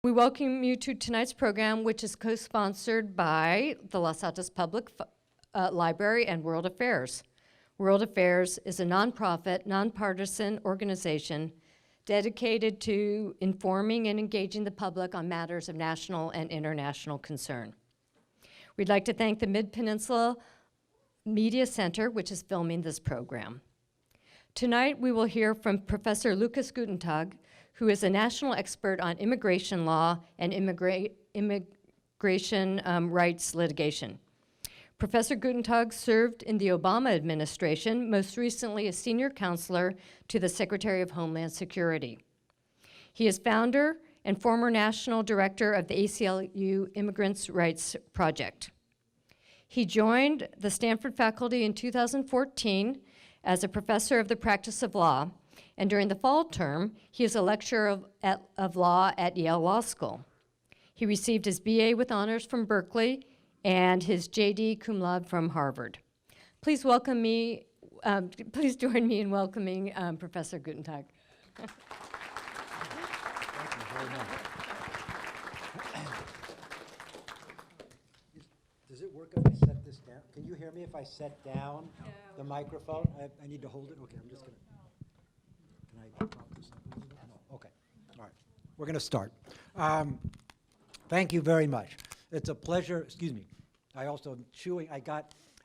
We welcome you to tonight's program, which is co-sponsored by the Los Altos Public Library and World Affairs. World Affairs is a nonprofit, nonpartisan organization dedicated to informing and engaging the public on matters of national and international concern. We'd like to thank the Mid-Peninsula Media Center, which is filming this program. Tonight, we will hear from Professor Lucas Gutentag, who is a national expert on immigration law and immigration rights litigation. Professor Gutentag served in the Obama administration, most recently as senior counselor to the Secretary of Homeland Security. He is founder and former national director of the ACLU Immigrants' Rights Project. He joined the Stanford faculty in 2014 as a professor of the practice of law, and during the fall term, he is a lecturer of law at Yale Law School. He received his BA with honors from Berkeley and his JD cum laude from Harvard. Please welcome me, please join me in welcoming Professor Gutentag. Thank you very much. Does it work if I set this down? Can you hear me if I set down the microphone? I need to hold it? Okay, I'm just gonna. Can I prop this up a little bit? No, okay. All right, we're gonna start. Thank you very much. It's a pleasure, excuse me. I also am chewing, I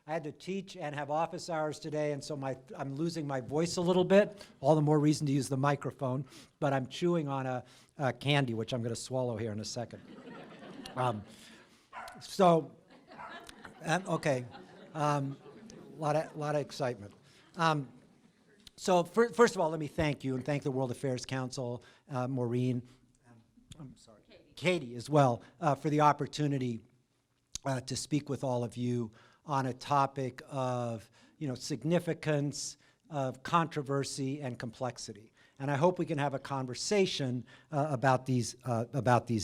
had to teach and have office hours today, and so I'm losing my voice a little bit. All the more reason to use the microphone, but I'm chewing on a candy, which I'm gonna swallow here in a second. Okay, lot of excitement. So first of all, let me thank you and thank the World Affairs Council, Maureen, I'm sorry, Katie as well, for the opportunity to speak with all of you on a topic of significance, of controversy and complexity. And I hope we can have a conversation about these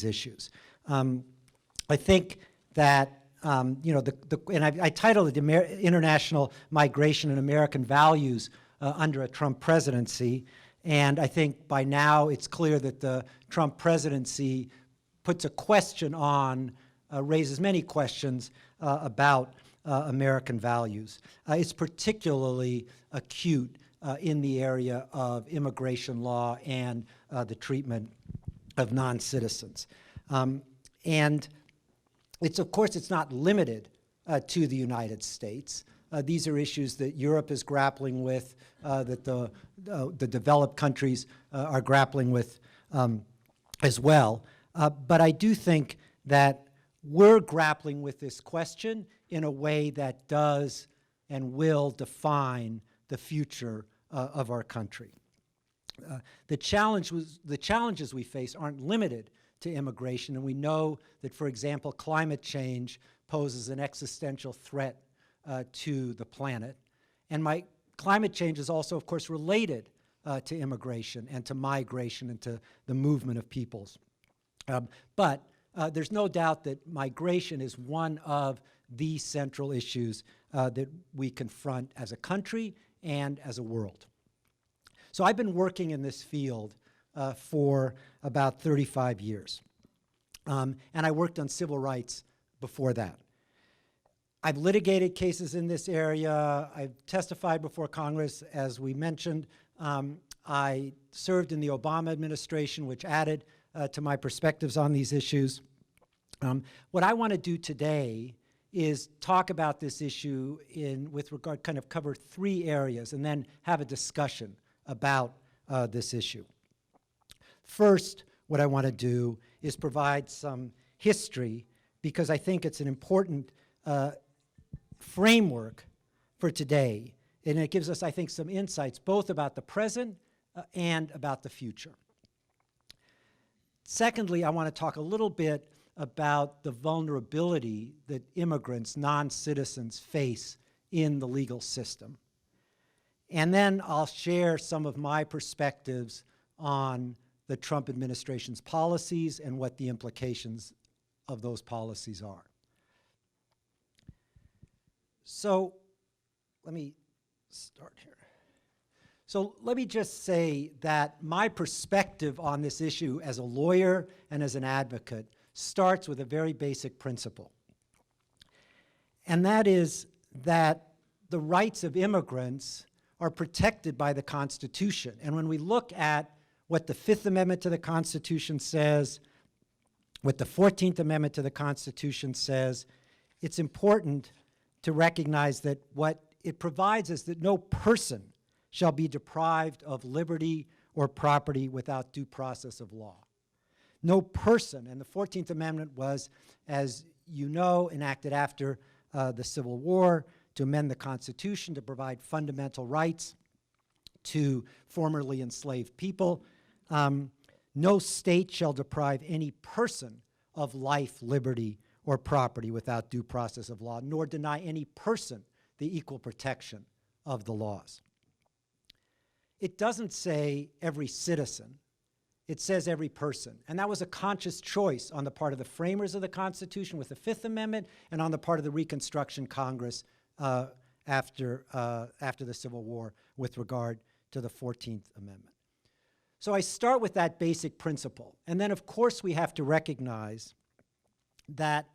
issues. I think that and I titled it International Migration and American Values under a Trump presidency. And I think by now it's clear that the Trump presidency puts a question on, raises many questions about American values. It's particularly acute in the area of immigration law and the treatment of non-citizens. And of course, it's not limited to the United States. These are issues that Europe is grappling with, that the developed countries are grappling with as well. But I do think that we're grappling with this question in a way that does and will define the future of our country. The challenges we face aren't limited to immigration, and we know that, for example, climate change poses an existential threat to the planet. And climate change is also, of course, related to immigration and to migration and to the movement of peoples. But there's no doubt that migration is one of the central issues that we confront as a country and as a world. So I've been working in this field for about 35 years. And I worked on civil rights before that. I've litigated cases in this area. I've testified before Congress, as we mentioned. I served in the Obama administration, which added to my perspectives on these issues. What I want to do today is talk about this issue with regard, kind of cover three areas, and then have a discussion about this issue. First, what I want to do is provide some history, because I think it's an important framework for today, and it gives us, I think, some insights both about the present and about the future. Secondly, I want to talk a little bit about the vulnerability that immigrants, non-citizens, face in the legal system. And then I'll share some of my perspectives on the Trump administration's policies and what the implications of those policies are. So let me start here. So let me just say that my perspective on this issue as a lawyer and as an advocate starts with a very basic principle. And that is that the rights of immigrants are protected by the Constitution. And when we look at what the Fifth Amendment to the Constitution says, what the 14th Amendment to the Constitution says, it's important to recognize that what it provides is that no person shall be deprived of liberty or property without due process of law. No person, and the 14th Amendment was, as you know, enacted after the Civil War to amend the Constitution to provide fundamental rights to formerly enslaved people. No state shall deprive any person of life, liberty, or property without due process of law, nor deny any person the equal protection of the laws. It doesn't say every citizen, it says every person. And that was a conscious choice on the part of the framers of the Constitution with the Fifth Amendment and on the part of the Reconstruction Congress after the Civil War with regard to the 14th Amendment. So I start with that basic principle. And then, of course, we have to recognize that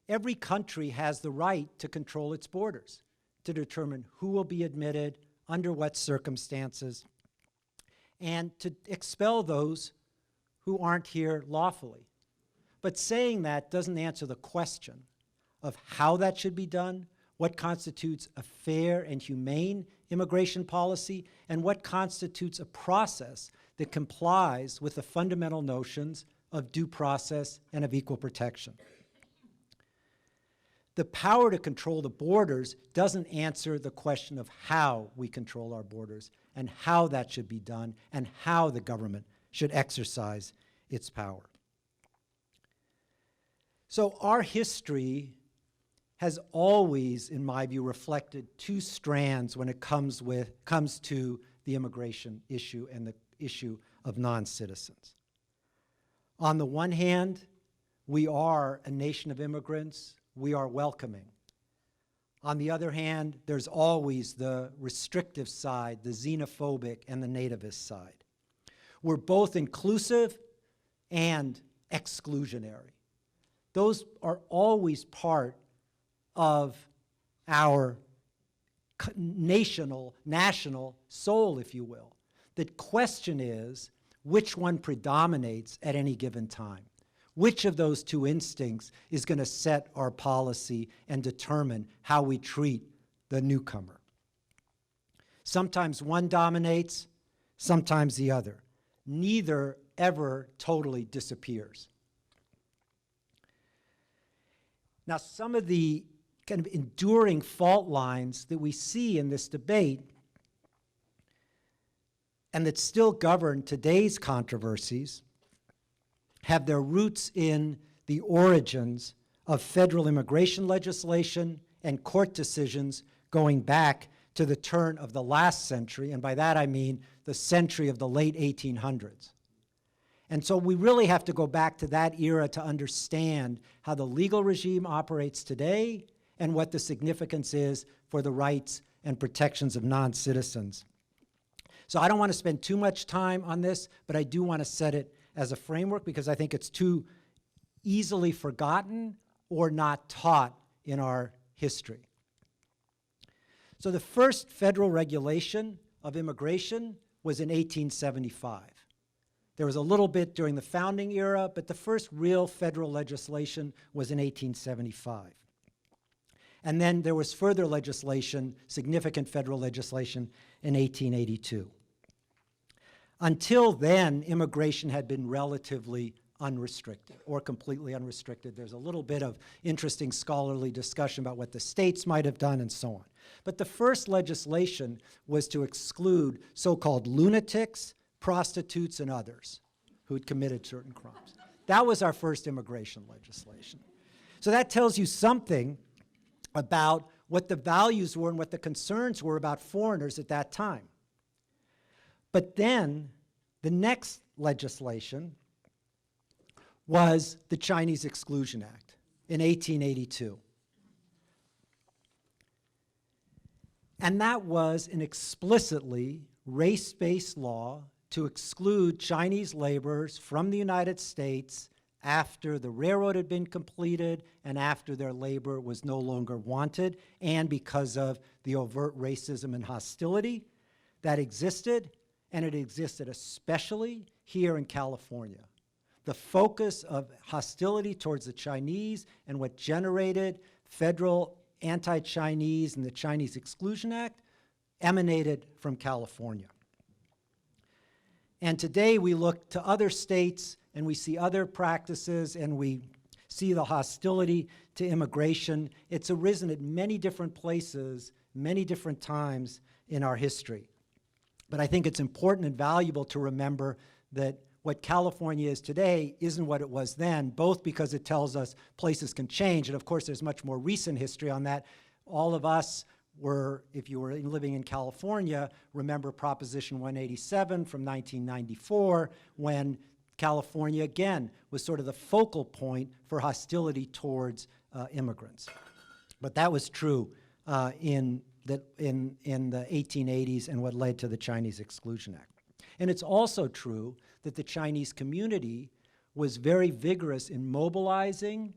every country has the right to control its borders, to determine who will be admitted, under what circumstances, and to expel those who aren't here lawfully. But saying that doesn't answer the question of how that should be done, what constitutes a fair and humane immigration policy, and what constitutes a process that complies with the fundamental notions of due process and of equal protection. The power to control the borders doesn't answer the question of how we control our borders and how that should be done and how the government should exercise its power. So our history has always, in my view, reflected two strands when it comes to the immigration issue and the issue of non-citizens. On the one hand, we are a nation of immigrants. We are welcoming. On the other hand, there's always the restrictive side, the xenophobic and the nativist side. We're both inclusive and exclusionary. Those are always part of our national soul, if you will. The question is, which one predominates at any given time? Which of those two instincts is going to set our policy and determine how we treat the newcomer? Sometimes one dominates, sometimes the other. Neither ever totally disappears. Now, some of the kind of enduring fault lines that we see in this debate and that still govern today's controversies have their roots in the origins of federal immigration legislation and court decisions going back to the turn of the last century, and by that I mean the century of the late 1800s. And so we really have to go back to that era to understand how the legal regime operates today and what the significance is for the rights and protections of non-citizens. So I don't want to spend too much time on this, but I do want to set it as a framework because I think it's too easily forgotten or not taught in our history. So the first federal regulation of immigration was in 1875. There was a little bit during the founding era, but the first real federal legislation was in 1875. And then there was further legislation, significant federal legislation, in 1882. Until then, immigration had been relatively unrestricted or completely unrestricted. There's a little bit of interesting scholarly discussion about what the states might have done and so on. But the first legislation was to exclude so-called lunatics, prostitutes, and others who had committed certain crimes. That was our first immigration legislation. So that tells you something about what the values were and what the concerns were about foreigners at that time. But then the next legislation was the Chinese Exclusion Act in 1882. And that was an explicitly race-based law to exclude Chinese laborers from the United States after the railroad had been completed and after their labor was no longer wanted, and because of the overt racism and hostility that existed, and it existed especially here in California. The focus of hostility towards the Chinese and what generated federal anti-Chinese and the Chinese Exclusion Act emanated from California. And today we look to other states and we see other practices and we see the hostility to immigration. It's arisen at many different places, many different times in our history. But I think it's important and valuable to remember that what California is today isn't what it was then, both because it tells us places can change, and of course there's much more recent history on that. All of us were, if you were living in California, remember Proposition 187 from 1994, when California, again, was sort of the focal point for hostility towards immigrants. But that was true in the 1880s and what led to the Chinese Exclusion Act. And it's also true that the Chinese community was very vigorous in mobilizing,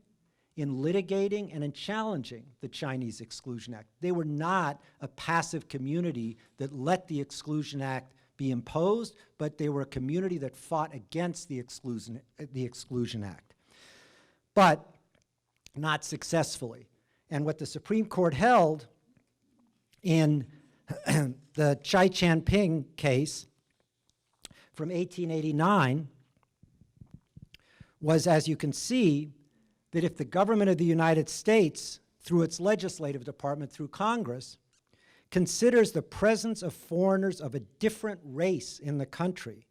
in litigating, and in challenging the Chinese Exclusion Act. They were not a passive community that let the Exclusion Act be imposed, but they were a community that fought against the Exclusion Act, but not successfully. And what the Supreme Court held in the Chaan Ping case from 1889 was, as you can see, that if the government of the United States, through its legislative department, through Congress, considers the presence of foreigners of a different race in the country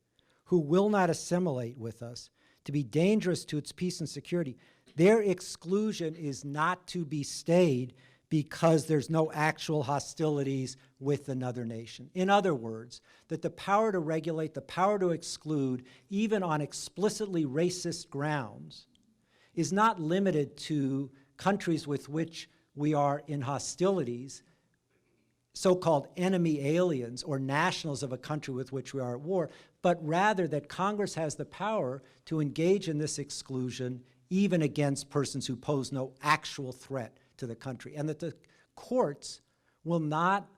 who will not assimilate with us to be dangerous to its peace and security, their exclusion is not to be stayed because there's no actual hostilities with another nation. In other words, that the power to regulate, the power to exclude, even on explicitly racist grounds, is not limited to countries with which we are in hostilities, so-called enemy aliens or nationals of a country with which we are at war, but rather that Congress has the power to engage in this exclusion even against persons who pose no actual threat to the country, and that the courts will not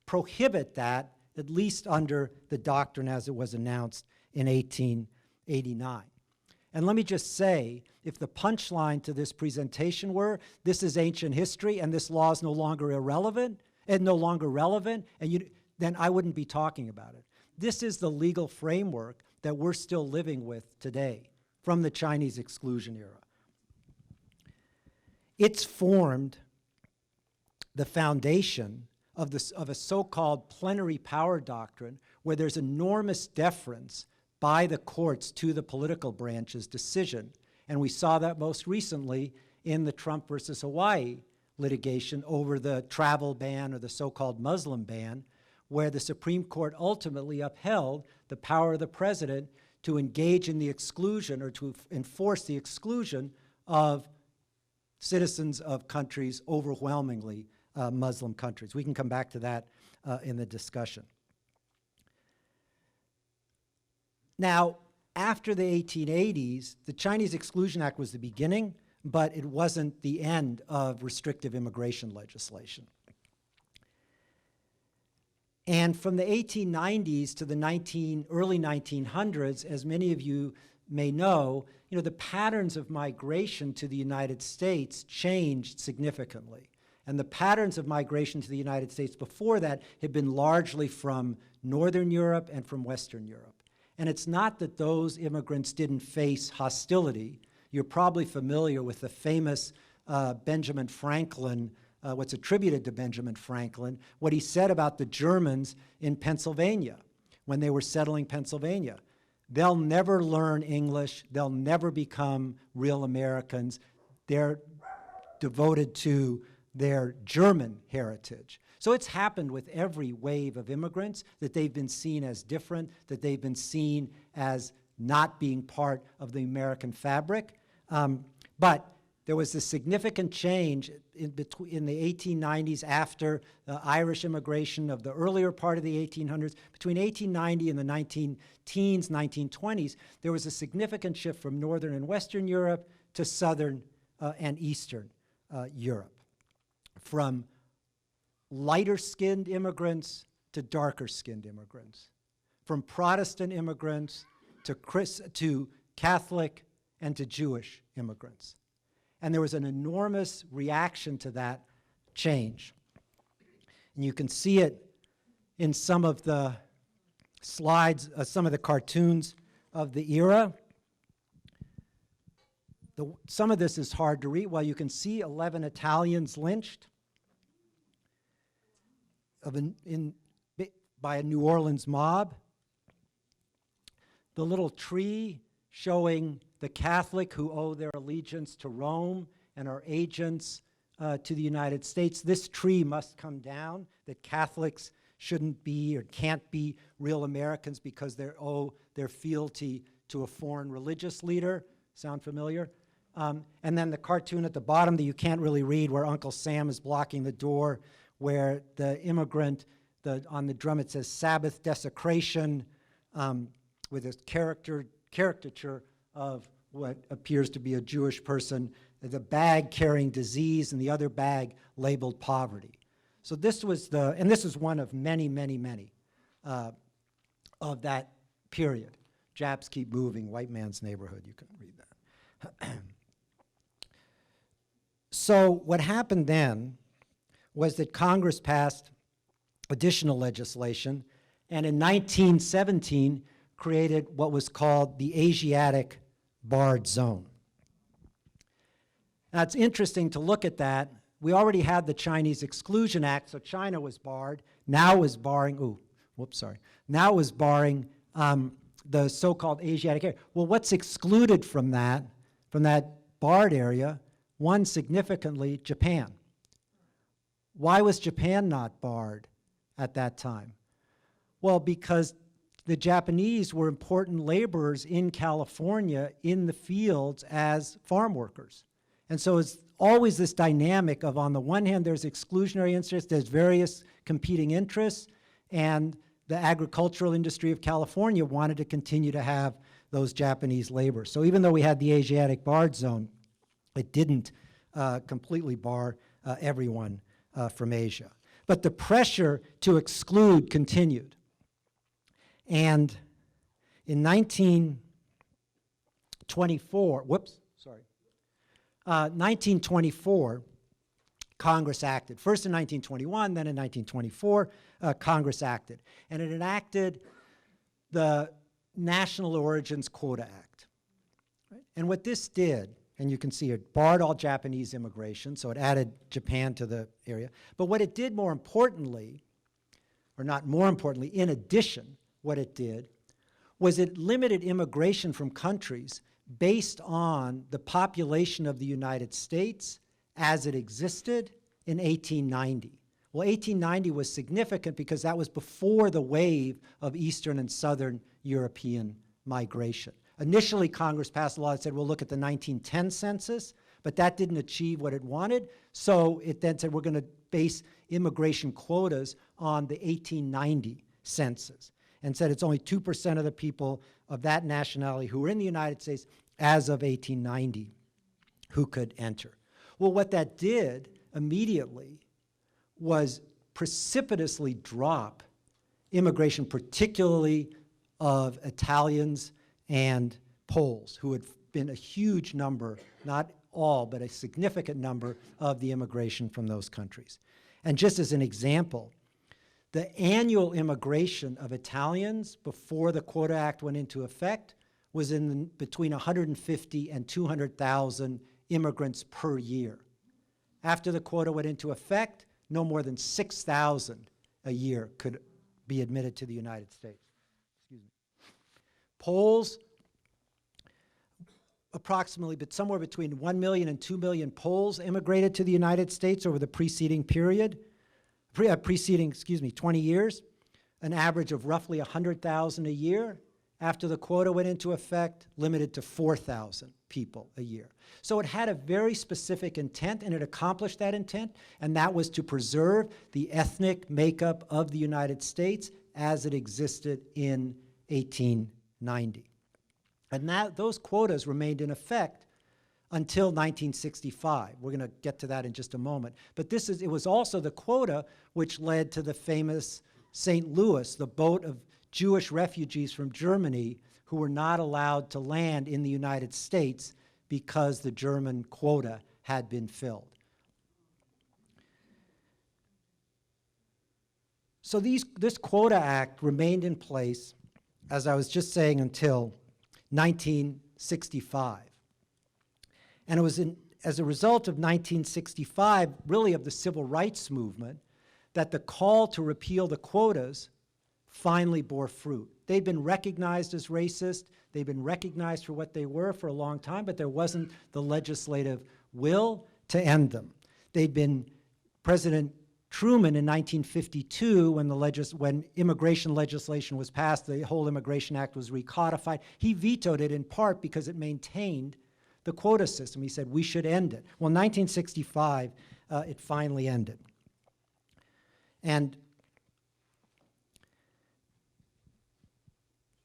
prohibit that, at least under the doctrine as it was announced in 1889. And let me just say, if the punchline to this presentation were, this is ancient history and this law is no longer relevant, then I wouldn't be talking about it. This is the legal framework that we're still living with today from the Chinese exclusion era. It's formed the foundation of a so-called plenary power doctrine where there's enormous deference by the courts to the political branch's decision. And we saw that most recently in the Trump versus Hawaii litigation over the travel ban or the so-called Muslim ban, where the Supreme Court ultimately upheld the power of the president to engage in the exclusion or to enforce the exclusion of citizens of countries, overwhelmingly Muslim countries. We can come back to that in the discussion. Now, after the 1880s, the Chinese Exclusion Act was the beginning, but it wasn't the end of restrictive immigration legislation. And from the 1890s to the early 1900s, as many of you may know, the patterns of migration to the United States changed significantly. And the patterns of migration to the United States before that had been largely from Northern Europe and from Western Europe. And it's not that those immigrants didn't face hostility. You're probably familiar with the famous Benjamin Franklin, what's attributed to Benjamin Franklin, what he said about the Germans in Pennsylvania when they were settling Pennsylvania. They'll never learn English. They'll never become real Americans. They're devoted to their German heritage. So it's happened with every wave of immigrants that they've been seen as different, that they've been seen as not being part of the American fabric. But there was a significant change in the 1890s after the Irish immigration of the earlier part of the 1800s. Between 1890 and the 19-teens, 1920s, there was a significant shift from Northern and Western Europe to Southern and Eastern Europe, from lighter-skinned immigrants to darker-skinned immigrants, from Protestant immigrants to Catholic and to Jewish immigrants. And there was an enormous reaction to that change. And you can see it in some of the slides, some of the cartoons of the era. Some of this is hard to read. Well, you can see 11 Italians lynched by a New Orleans mob. The little tree showing the Catholic who owe their allegiance to Rome and are agents to the United States. This tree must come down, that Catholics shouldn't be or can't be real Americans because they owe their fealty to a foreign religious leader. Sound familiar? And then the cartoon at the bottom that you can't really read, where Uncle Sam is blocking the door, where the immigrant, on the drum it says Sabbath desecration, with a caricature of what appears to be a Jewish person, the bag carrying disease and the other bag labeled poverty. So this was and this is one of many, many, many of that period. Japs keep moving, white man's neighborhood, you can read that. So what happened then was that Congress passed additional legislation, and in 1917 created what was called the Asiatic barred zone. Now it's interesting to look at that. We already had the Chinese Exclusion Act, so China was barred. Now is barring, now is barring the so-called Asiatic area. Well, what's excluded from that barred area? One, significantly, Japan. Why was Japan not barred at that time? Well, because the Japanese were important laborers in California in the fields as farm workers. And so it's always this dynamic of, on the one hand, there's exclusionary interests, there's various competing interests, and the agricultural industry of California wanted to continue to have those Japanese laborers. So even though we had the Asiatic barred zone, it didn't completely bar everyone from Asia. But the pressure to exclude continued. And in 1924, Congress acted. First in 1921, then in 1924, Congress acted. And it enacted the National Origins Quota Act. Right? And what this did, and you can see it barred all Japanese immigration, so it added Japan to the area. But what it did more importantly, or not more importantly, in addition, what it did was it limited immigration from countries based on the population of the United States as it existed in 1890. Well, 1890 was significant because that was before the wave of Eastern and Southern European migration. Initially, Congress passed a law that said, we'll look at the 1910 census, but that didn't achieve what it wanted. So it then said, we're going to base immigration quotas on the 1890 census, and said it's only 2% of the people of that nationality who were in the United States as of 1890 who could enter. Well, what that did immediately was precipitously drop immigration, particularly of Italians and Poles, who had been a huge number, not all, but a significant number of the immigration from those countries. And just as an example, the annual immigration of Italians before the Quota Act went into effect was between 150 and 200,000 immigrants per year. After the quota went into effect, no more than 6,000 a year could be admitted to the United States. Excuse me. Poles, approximately, but somewhere between 1 million and 2 million Poles immigrated to the United States over the preceding 20 years, an average of roughly 100,000 a year. after the quota went into effect, limited to 4,000 people a year. So it had a very specific intent, and it accomplished that intent, and that was to preserve the ethnic makeup of the United States as it existed in 1890. And those quotas remained in effect until 1965. We're going to get to that in just a moment. But it was also the quota which led to the famous St. Louis, the boat of Jewish refugees from Germany who were not allowed to land in the United States because the German quota had been filled. So this Quota Act remained in place, as I was just saying, until 1965. And it was as a result of 1965, really of the civil rights movement, that the call to repeal the quotas finally bore fruit. They'd been recognized as racist. They'd been recognized for what they were for a long time, but there wasn't the legislative will to end them. President Truman in 1952, when immigration legislation was passed, the whole Immigration Act was recodified. He vetoed it in part because it maintained the quota system. He said we should end it. Well, in 1965, it finally ended. And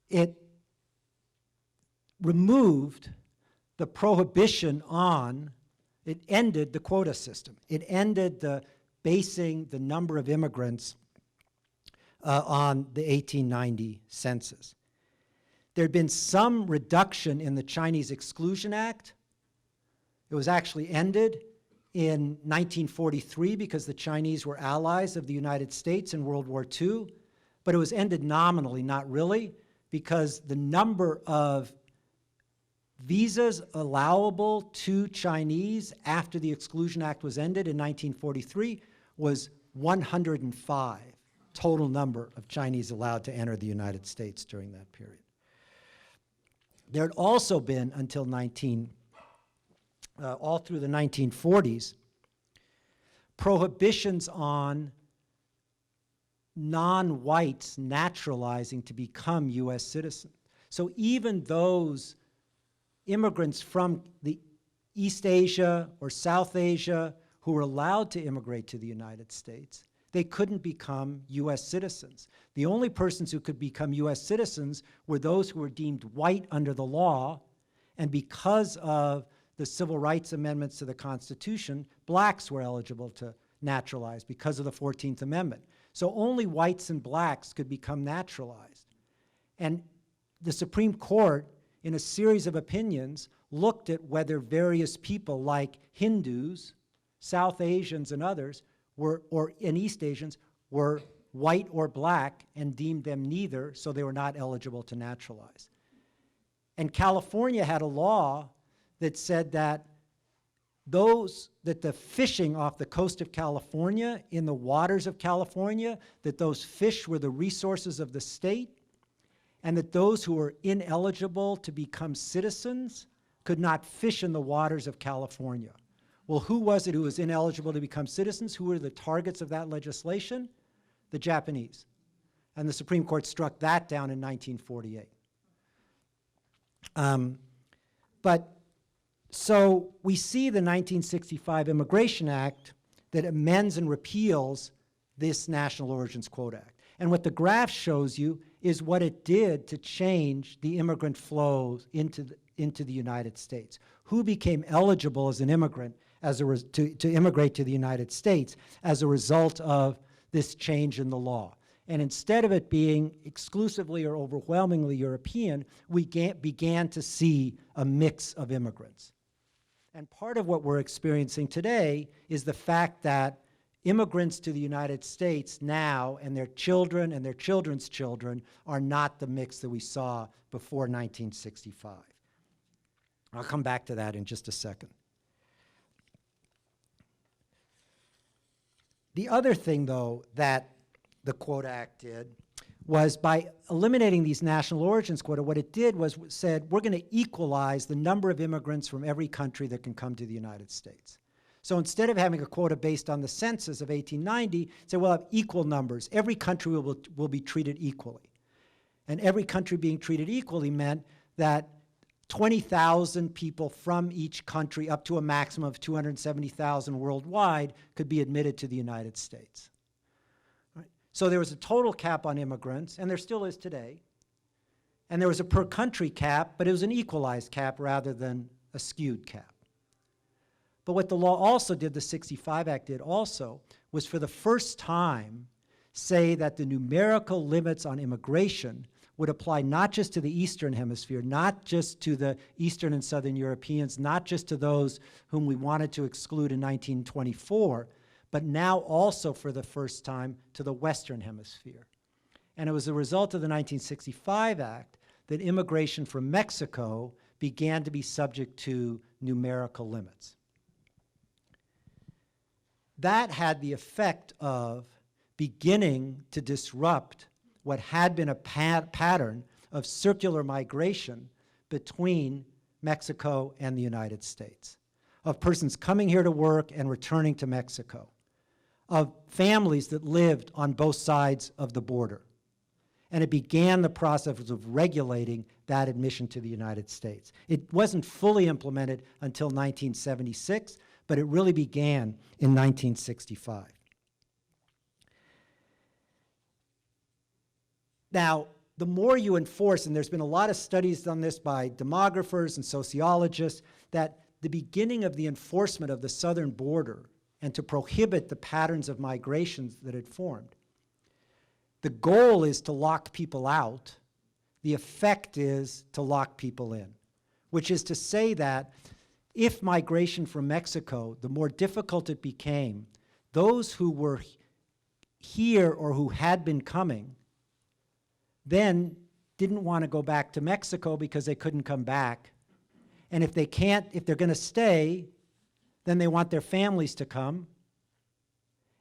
it removed the prohibition it ended the quota system. It ended basing the number of immigrants on the 1890 census. There had been some reduction in the Chinese Exclusion Act. It was actually ended in 1943 because the Chinese were allies of the United States in World War II, but it was ended nominally, not really, because the number of visas allowable to Chinese after the Exclusion Act was ended in 1943 was 105, total number of Chinese allowed to enter the United States during that period. There had also been, until all through the 1940s, prohibitions on non-whites naturalizing to become U.S. citizens. So even those immigrants from the East Asia or South Asia who were allowed to immigrate to the United States, they couldn't become U.S. citizens. The only persons who could become U.S. citizens were those who were deemed white under the law, and because of the civil rights amendments to the Constitution, blacks were eligible to naturalize because of the 14th Amendment. So only whites and blacks could become naturalized. And the Supreme Court, in a series of opinions, looked at whether various people like Hindus, South Asians, and others and East Asians were white or black and deemed them neither, so they were not eligible to naturalize. And California had a law that said that the fishing off the coast of California, in the waters of California, that those fish were the resources of the state, and that those who were ineligible to become citizens could not fish in the waters of California. Well, who was it who was ineligible to become citizens? Who were the targets of that legislation? The Japanese. And the Supreme Court struck that down in 1948. So we see the 1965 Immigration Act that amends and repeals this National Origins Quota Act. And what the graph shows you is what it did to change the immigrant flows into the United States. Who became eligible as an immigrant to immigrate to the United States as a result of this change in the law. And instead of it being exclusively or overwhelmingly European, we began to see a mix of immigrants. And part of what we're experiencing today is the fact that immigrants to the United States now, and their children and their children's children, are not the mix that we saw before 1965. I'll come back to that in just a second. The other thing, though, that the Quota Act did was by eliminating these national origins quota, what it did was said, we're going to equalize the number of immigrants from every country that can come to the United States. So instead of having a quota based on the census of 1890, say we'll have equal numbers. Every country will be treated equally. And every country being treated equally meant that 20,000 people from each country, up to a maximum of 270,000 worldwide, could be admitted to the United States. Right? So there was a total cap on immigrants, and there still is today. And there was a per country cap, but it was an equalized cap rather than a skewed cap. But what the law also did, the 65 Act did also, was for the first time say that the numerical limits on immigration would apply not just to the Eastern Hemisphere, not just to the Eastern and Southern Europeans, not just to those whom we wanted to exclude in 1924, but now also for the first time to the Western Hemisphere. And it was a result of the 1965 Act that immigration from Mexico began to be subject to numerical limits. That had the effect of beginning to disrupt what had been a pattern of circular migration between Mexico and the United States, of persons coming here to work and returning to Mexico, of families that lived on both sides of the border. And it began the process of regulating that admission to the United States. It wasn't fully implemented until 1976, but it really began in 1965. Now, the more you enforce, and there's been a lot of studies on this by demographers and sociologists, that the beginning of the enforcement of the southern border and to prohibit the patterns of migrations that had formed, the goal is to lock people out. The effect is to lock people in, which is to say that if migration from Mexico, the more difficult it became, those who were here or who had been coming then didn't want to go back to Mexico because they couldn't come back. And if they can't, if they're going to stay, then they want their families to come.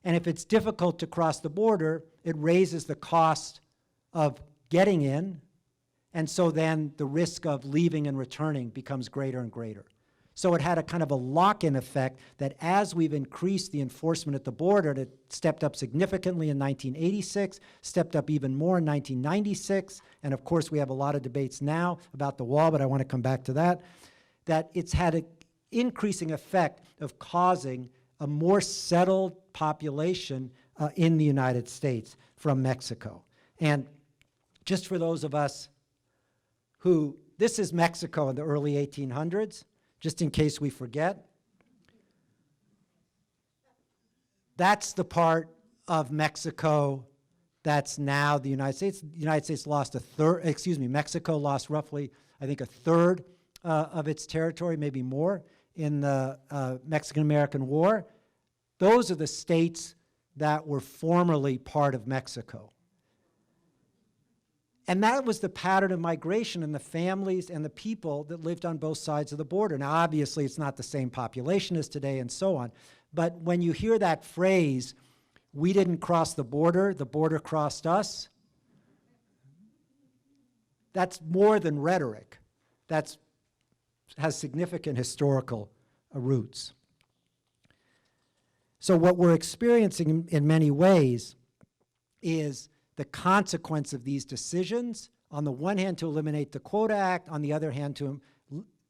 And if it's difficult to cross the border, it raises the cost of getting in, and so then the risk of leaving and returning becomes greater and greater. So it had a kind of a lock-in effect that as we've increased the enforcement at the border, it stepped up significantly in 1986, stepped up even more in 1996, and of course we have a lot of debates now about the wall, but I want to come back to that, that it's had an increasing effect of causing a more settled population in the United States from Mexico. And just for those of us who, this is Mexico in the early 1800s, just in case we forget. That's the part of Mexico that's now the United States. The United States lost a third, Mexico lost roughly, I think, a third of its territory, maybe more, in the Mexican-American War. Those are the states that were formerly part of Mexico. And that was the pattern of migration and the families and the people that lived on both sides of the border. Now, obviously, it's not the same population as today and so on. But when you hear that phrase, we didn't cross the border crossed us, that's more than rhetoric. That has significant historical roots. So what we're experiencing in many ways is the consequence of these decisions, on the one hand to eliminate the Quota Act, on the other hand to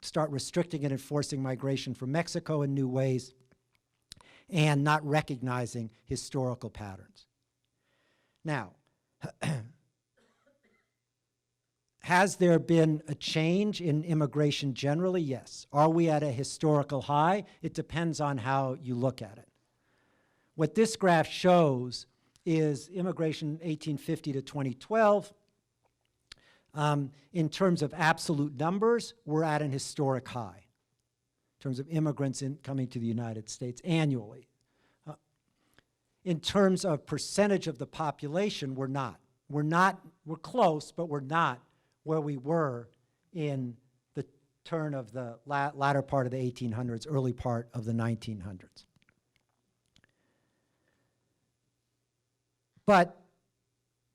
start restricting and enforcing migration from Mexico in new ways, and not recognizing historical patterns. Now, has there been a change in immigration generally? Yes. Are we at a historical high? It depends on how you look at it. What this graph shows is immigration 1850 to 2012. In terms of absolute numbers, we're at an historic high in terms of immigrants coming to the United States annually. In terms of percentage of the population, we're not. We're close, but we're not where we were in the turn of the latter part of the 1800s, early part of the 1900s. But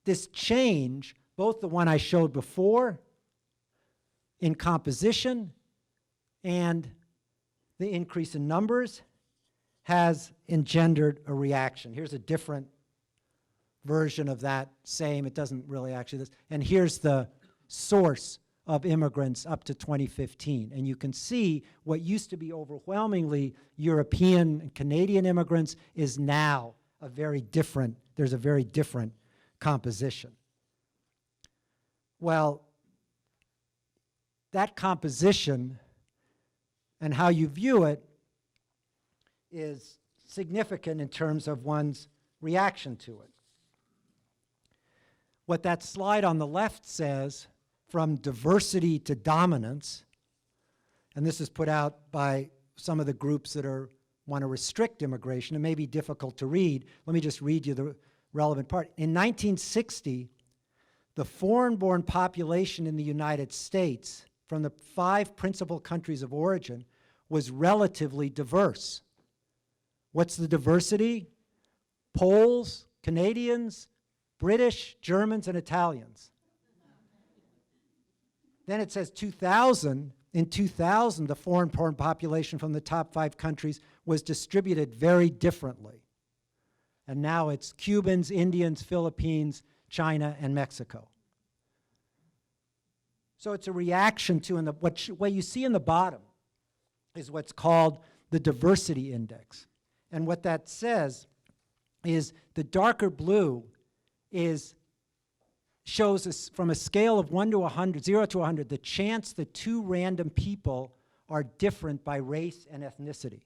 this change, both the one I showed before in composition and the increase in numbers, has engendered a reaction. Here's a different version of that same, it doesn't really actually this, and here's the source of immigrants up to 2015. And you can see what used to be overwhelmingly European and Canadian immigrants is now a very different, there's a very different composition. Well, that composition and how you view it is significant in terms of one's reaction to it. What that slide on the left says, from diversity to dominance, and this is put out by some of the groups that want to restrict immigration. It may be difficult to read. Let me just read you the relevant part. In 1960, the foreign-born population in the United States from the 5 principal countries of origin was relatively diverse. What's the diversity? Poles, Canadians, British, Germans, and Italians. Then it says 2000. In 2000, the foreign-born population from the top 5 countries was distributed very differently. And now it's Cubans, Indians, Philippines, China, and Mexico. So it's a reaction to, and what you see in the bottom is what's called the diversity index. And what that says is the darker blue shows us from a scale of 1 to 100, 0 to 100, the chance that 2 random people are different by race and ethnicity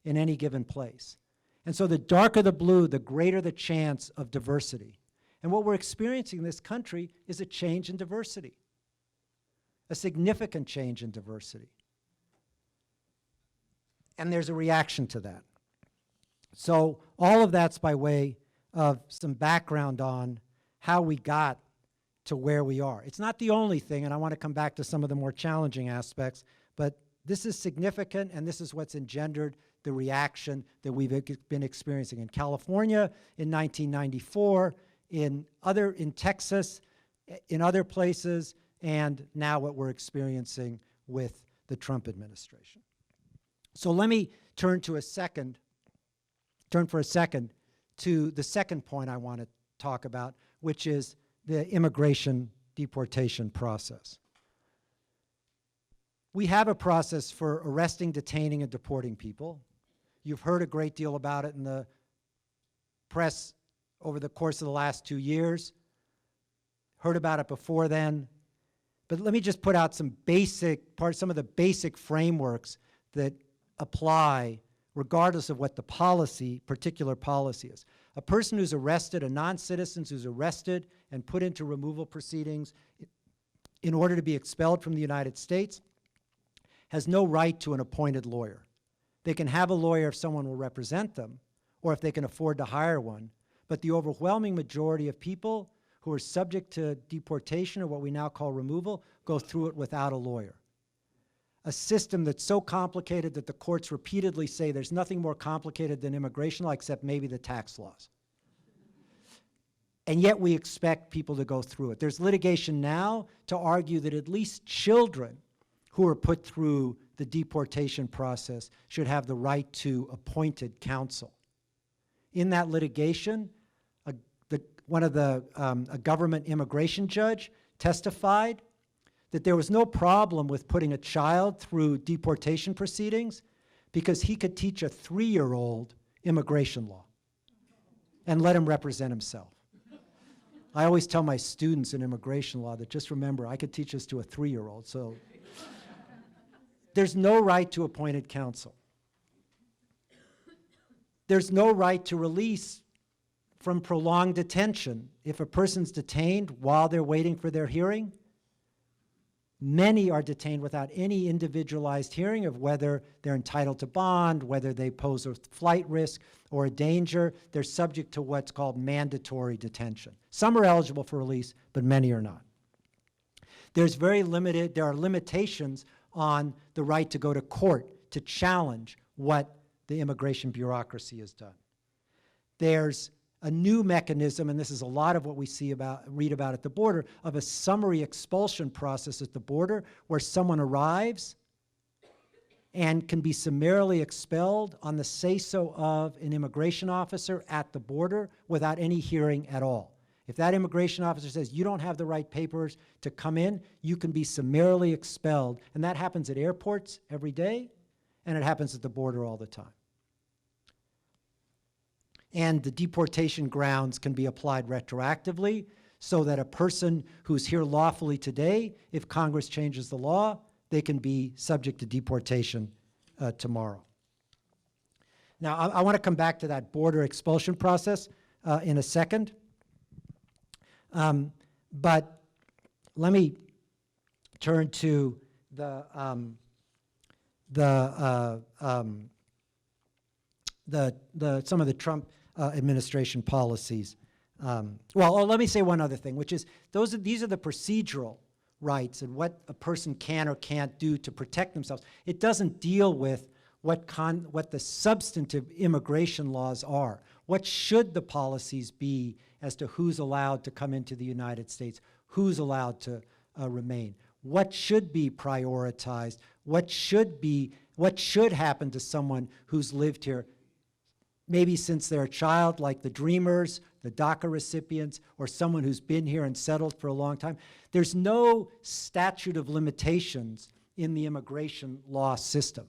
in any given place. And so the darker the blue, the greater the chance of diversity. And what we're experiencing in this country is a change in diversity, a significant change in diversity. And there's a reaction to that. So all of that's by way of some background on how we got to where we are. It's not the only thing, and I want to come back to some of the more challenging aspects, but this is significant, and this is what's engendered the reaction that we've been experiencing in California in 1994, in Texas, in other places, and now what we're experiencing with the Trump administration. So let me turn for a second to the second point I want to talk about, which is the immigration deportation process. We have a process for arresting, detaining, and deporting people. You've heard a great deal about it in the press over the course of the last 2 years. Heard about it before then. But let me just put out some of the basic frameworks that apply regardless of what the particular policy is. A person who's arrested, a non-citizen who's arrested and put into removal proceedings in order to be expelled from the United States has no right to an appointed lawyer. They can have a lawyer if someone will represent them or if they can afford to hire one, but the overwhelming majority of people who are subject to deportation or what we now call removal go through it without a lawyer. A system that's so complicated that the courts repeatedly say there's nothing more complicated than immigration law except maybe the tax laws. And yet we expect people to go through it. There's litigation now to argue that at least children who are put through the deportation process should have the right to appointed counsel. In that litigation, a government immigration judge testified that there was no problem with putting a child through deportation proceedings because he could teach a 3-year-old immigration law and let him represent himself. I always tell my students in immigration law that just remember, I could teach this to a 3-year-old, so there's no right to appointed counsel. There's no right to release from prolonged detention. If a person's detained while they're waiting for their hearing, many are detained without any individualized hearing of whether they're entitled to bond, whether they pose a flight risk or a danger. They're subject to what's called mandatory detention. Some are eligible for release, but many are not. There are limitations on the right to go to court to challenge what the immigration bureaucracy has done. There's a new mechanism, and this is a lot of what we read about at the border, of a summary expulsion process at the border where someone arrives and can be summarily expelled on the say-so of an immigration officer at the border without any hearing at all. If that immigration officer says you don't have the right papers to come in, you can be summarily expelled. And that happens at airports every day, and it happens at the border all the time. And the deportation grounds can be applied retroactively so that a person who's here lawfully today, if Congress changes the law, they can be subject to deportation tomorrow. Now, I want to come back to that border expulsion process in a second. But let me turn to some of the Trump administration policies. Let me say one other thing, which is these are the procedural rights and what a person can or can't do to protect themselves. It doesn't deal with what the substantive immigration laws are. What should the policies be as to who's allowed to come into the United States, who's allowed to remain? What should be prioritized? What should happen to someone who's lived here maybe since they're a child, like the Dreamers, the DACA recipients, or someone who's been here and settled for a long time? There's no statute of limitations in the immigration law system.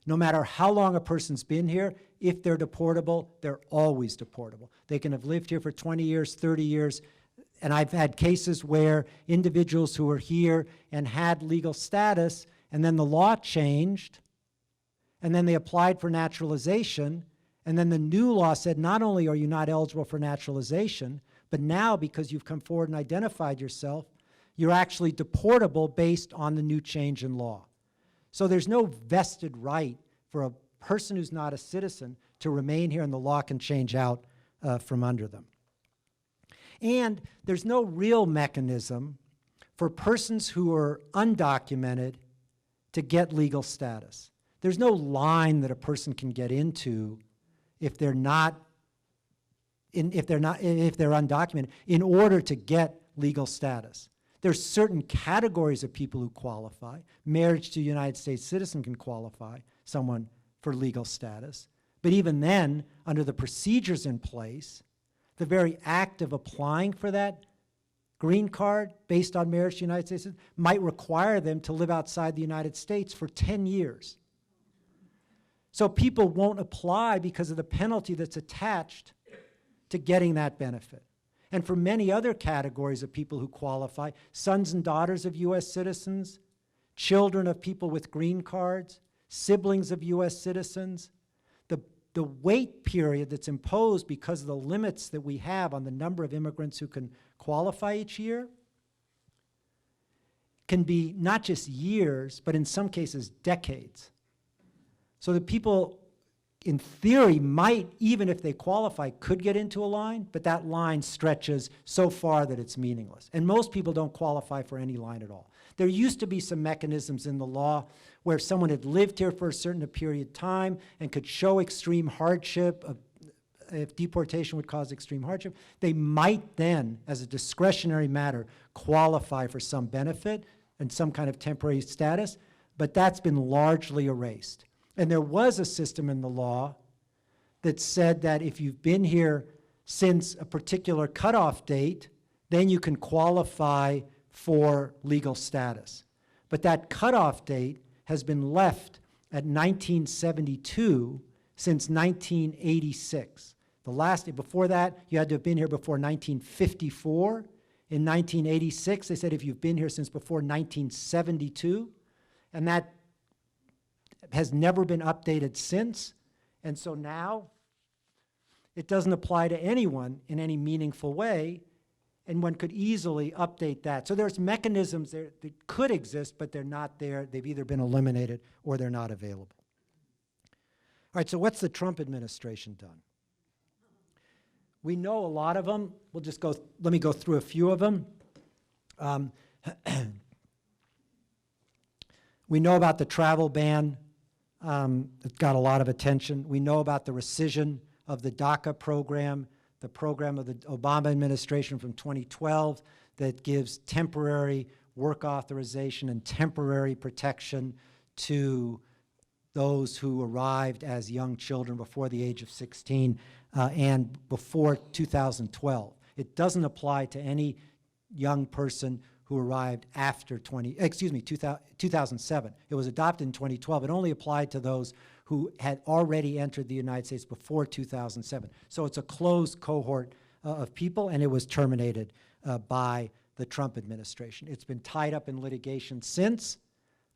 No matter how long a person's been here, if they're deportable, they're always deportable. They can have lived here for 20 years, 30 years, and I've had cases where individuals who were here and had legal status, and then the law changed, and then they applied for naturalization, and then the new law said not only are you not eligible for naturalization, but now because you've come forward and identified yourself, you're actually deportable based on the new change in law. So there's no vested right for a person who's not a citizen to remain here, and the law can change out from under them. And there's no real mechanism for persons who are undocumented to get legal status. There's no line that a person can get into if they're undocumented in order to get legal status. There's certain categories of people who qualify. Marriage to a United States citizen can qualify someone for legal status. But even then, under the procedures in place, the very act of applying for that green card based on marriage to a United States citizen might require them to live outside the United States for 10 years. So people won't apply because of the penalty that's attached to getting that benefit. And for many other categories of people who qualify, sons and daughters of U.S. citizens, children of people with green cards, siblings of U.S. citizens, the wait period that's imposed because of the limits that we have on the number of immigrants who can qualify each year can be not just years, but in some cases decades. So the people, in theory, might, even if they qualify, could get into a line, but that line stretches so far that it's meaningless. And most people don't qualify for any line at all. There used to be some mechanisms in the law where someone had lived here for a certain period of time and could show extreme hardship. If deportation would cause extreme hardship, they might then, as a discretionary matter, qualify for some benefit and some kind of temporary status, but that's been largely erased. And there was a system in the law that said that if you've been here since a particular cutoff date, then you can qualify for legal status. But that cutoff date has been left at 1972 since 1986. Before that, you had to have been here before 1954. In 1986, they said if you've been here since before 1972, and that has never been updated since, and so now it doesn't apply to anyone in any meaningful way, and one could easily update that. So there's mechanisms there that could exist, but they're not there. They've either been eliminated or they're not available. All right, so what's the Trump administration done? We know a lot of them. Let me go through a few of them. We know about the travel ban. It got a lot of attention. We know about the rescission of the DACA program, the program of the Obama administration from 2012 that gives temporary work authorization and temporary protection to those who arrived as young children before the age of 16 and before 2012. It doesn't apply to any young person who arrived after 2007. It was adopted in 2012. It only applied to those who had already entered the United States before 2007. So it's a closed cohort of people, and it was terminated by the Trump administration. It's been tied up in litigation since,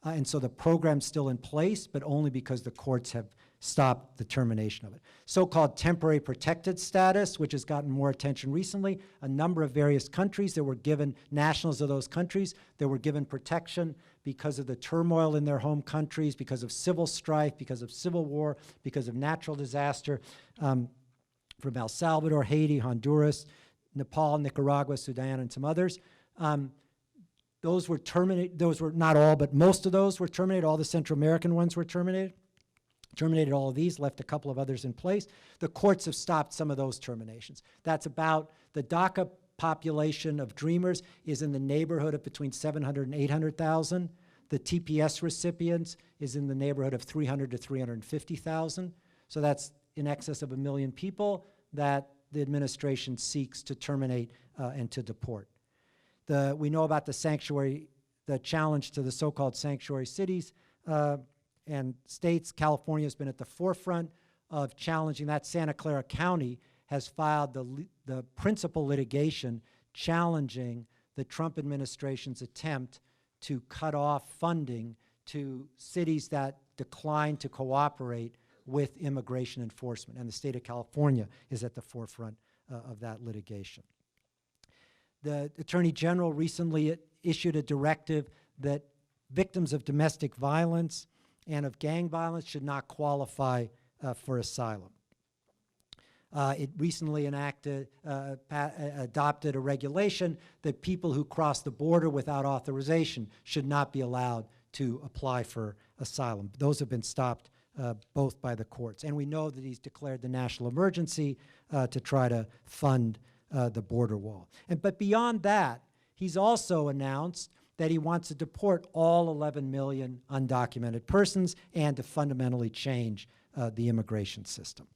and so the program's still in place, but only because the courts have stopped the termination of it. So-called temporary protected status, which has gotten more attention recently, a number of various countries that were given, nationals of those countries, that were given protection because of the turmoil in their home countries, because of civil strife, because of civil war, because of natural disaster, from El Salvador, Haiti, Honduras, Nepal, Nicaragua, Sudan, and some others. Those were terminated. Those were not all, but most of those were terminated. All the Central American ones were terminated. Terminated all of these, left a couple of others in place. The courts have stopped some of those terminations. That's about the DACA population of Dreamers is in the neighborhood of between 700 and 800,000. The TPS recipients is in the neighborhood of 300 to 350,000. So that's in excess of 1 million people that the administration seeks to terminate and to deport. We know about the challenge to the so-called sanctuary cities and states. California has been at the forefront of challenging that. Santa Clara County has filed the principal litigation challenging the Trump administration's attempt to cut off funding to cities that decline to cooperate with immigration enforcement. And the state of California is at the forefront of that litigation. The Attorney General recently issued a directive that victims of domestic violence and of gang violence should not qualify for asylum. It recently adopted a regulation that people who cross the border without authorization should not be allowed to apply for asylum. Those have been stopped both by the courts. And we know that he's declared the national emergency to try to fund the border wall. But beyond that, he's also announced that he wants to deport all 11 million undocumented persons and to fundamentally change the immigration system.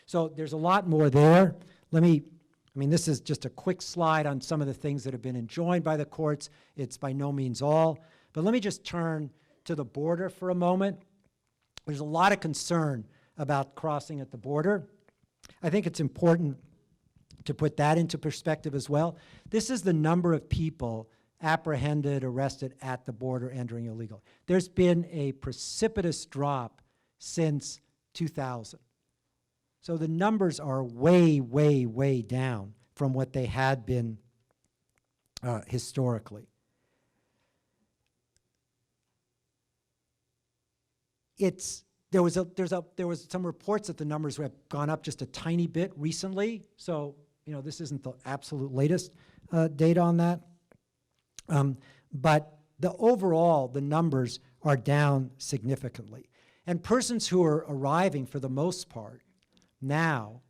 So there's a lot more there. This is just a quick slide on some of the things that have been enjoined by the courts. It's by no means all. But let me just turn to the border for a moment. There's a lot of concern about crossing at the border. I think it's important to put that into perspective as well. This is the number of people apprehended, arrested at the border entering illegal. There's been a precipitous drop since 2000. So the numbers are way, way, way down from what they had been historically. There was some reports that the numbers have gone up just a tiny bit recently. So this isn't the absolute latest data on that. But the numbers are down significantly. And persons who are arriving, for the most part, now,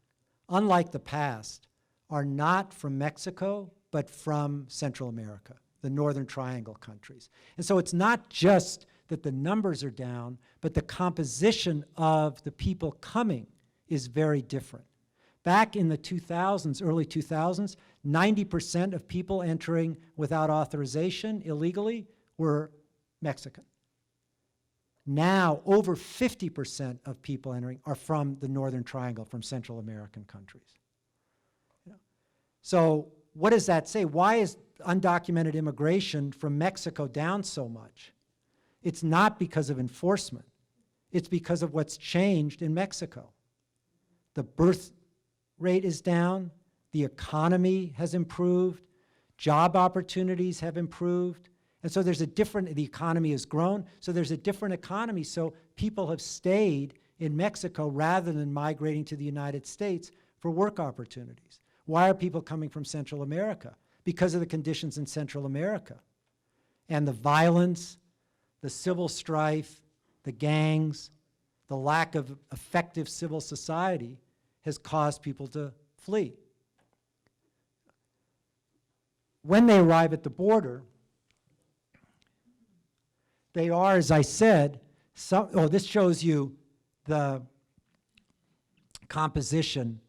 unlike the past, are not from Mexico, but from Central America, the Northern Triangle countries. And so it's not just that the numbers are down, but the composition of the people coming is very different. Back in the 2000s, early 2000s, 90% of people entering without authorization illegally were Mexican. Now, over 50% of people entering are from the Northern Triangle, from Central American countries. So what does that say? Why is undocumented immigration from Mexico down so much? It's not because of enforcement. It's because of what's changed in Mexico. The birth rate is down, the economy has improved, job opportunities have improved, and so the economy has grown, so there's a different economy, so people have stayed in Mexico rather than migrating to the United States for work opportunities. Why are people coming from Central America? Because of the conditions in Central America and the violence, the civil strife, the gangs, the lack of effective civil society has caused people to flee. When they arrive at the border, they are, as I said, This shows you the composition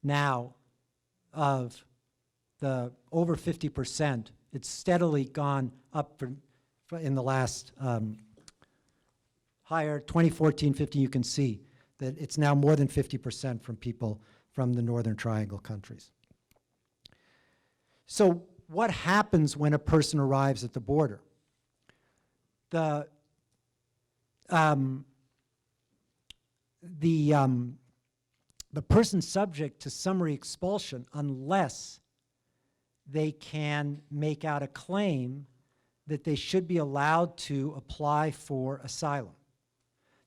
now of the over 50%. It's steadily gone up in the last higher, 2014-15, you can see that it's now more than 50% from people from the Northern Triangle countries. So what happens when a person arrives at the border? The person subject to summary expulsion, unless they can make out a claim that they should be allowed to apply for asylum,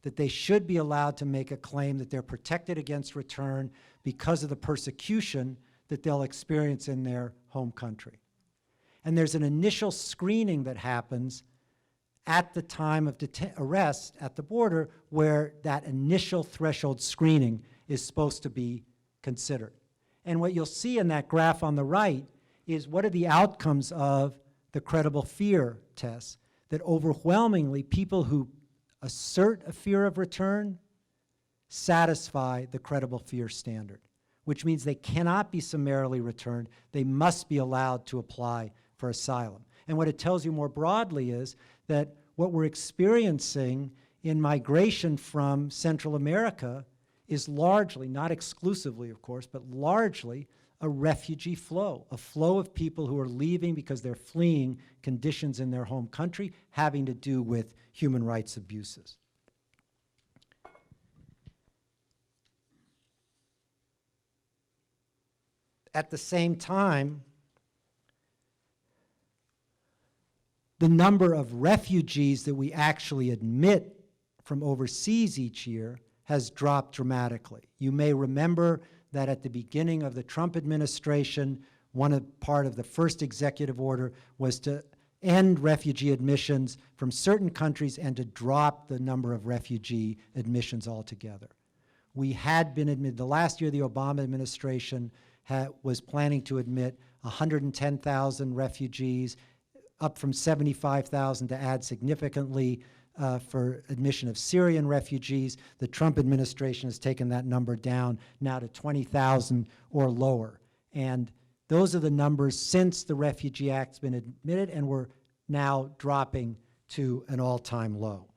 that they should be allowed to make a claim that they're protected against return because of the persecution that they'll experience in their home country. And there's an initial screening that happens at the time of arrest at the border, where that initial threshold screening is supposed to be considered. And what you'll see in that graph on the right is what are the outcomes of the credible fear test, that overwhelmingly people who assert a fear of return satisfy the credible fear standard, which means they cannot be summarily returned. They must be allowed to apply for asylum. And what it tells you more broadly is that what we're experiencing in migration from Central America is largely, not exclusively of course, but largely a refugee flow, a flow of people who are leaving because they're fleeing conditions in their home country having to do with human rights abuses. At the same time, the number of refugees that we actually admit from overseas each year has dropped dramatically. You may remember that at the beginning of the Trump administration, part of the first executive order was to end refugee admissions from certain countries and to drop the number of refugee admissions altogether. We had been admitted, the last year the Obama administration was planning to admit 110,000 refugees, up from 75,000 to add significantly for admission of Syrian refugees. The Trump administration has taken that number down now to 20,000 or lower. And those are the numbers since the Refugee Act's been admitted, and we're now dropping to an all-time low.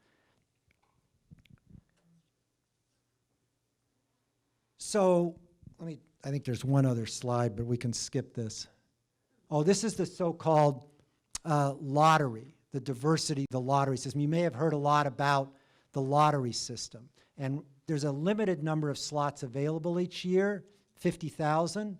So I think there's one other slide, but we can skip this. Oh, this is the so-called lottery, the diversity, the lottery system. You may have heard a lot about the lottery system. And there's a limited number of slots available each year, 50,000,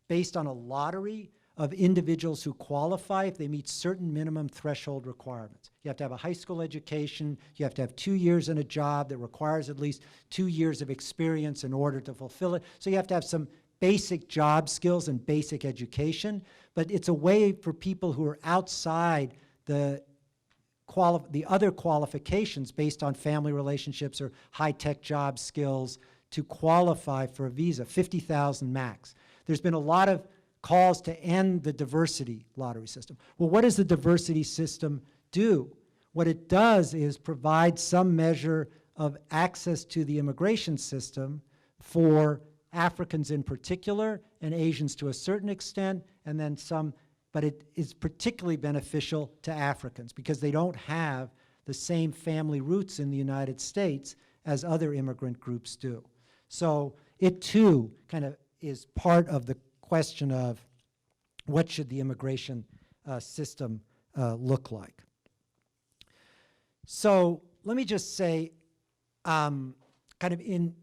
based on a lottery of individuals who qualify if they meet certain minimum threshold requirements. You have to have a high school education, you have to have 2 years in a job that requires at least 2 years of experience in order to fulfill it. So you have to have some basic job skills and basic education, but it's a way for people who are outside the other qualifications based on family relationships or high-tech job skills to qualify for a visa, 50,000 max. There's been a lot of calls to end the diversity lottery system. Well, what does the diversity system do? What it does is provide some measure of access to the immigration system for Africans in particular, and Asians to a certain extent, and then some, but it is particularly beneficial to Africans because they don't have the same family roots in the United States as other immigrant groups do. So it too kind of is part of the question of what should the immigration system look like. So let me just say, kind of in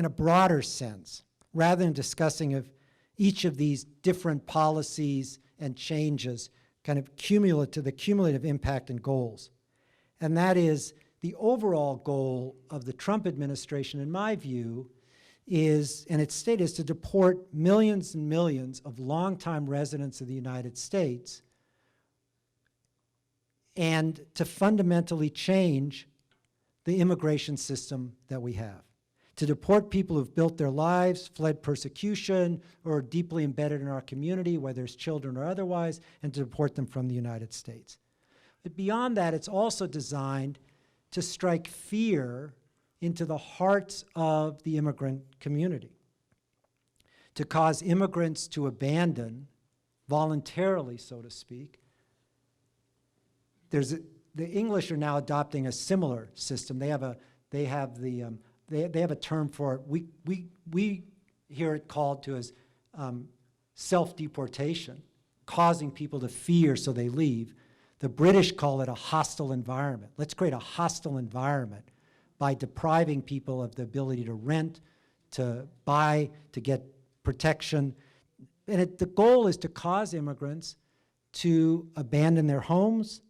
a broader sense, rather than discussing of each of these different policies and changes, kind of the cumulative impact and goals. And that is the overall goal of the Trump administration, in my view, is, and its state is to deport millions and millions of longtime residents of the United States and to fundamentally change the immigration system that we have. To deport people who've built their lives, fled persecution, or are deeply embedded in our community, whether it's children or otherwise, and to deport them from the United States. But beyond that, it's also designed to strike fear into the hearts of the immigrant community, to cause immigrants to abandon, voluntarily, so to speak. The English are now adopting a similar system. They have a term for it. We hear it called to as self-deportation, causing people to fear so they leave. The British call it a hostile environment. Let's create a hostile environment by depriving people of the ability to rent, to buy, to get protection. And the goal is to cause immigrants to abandon their homes,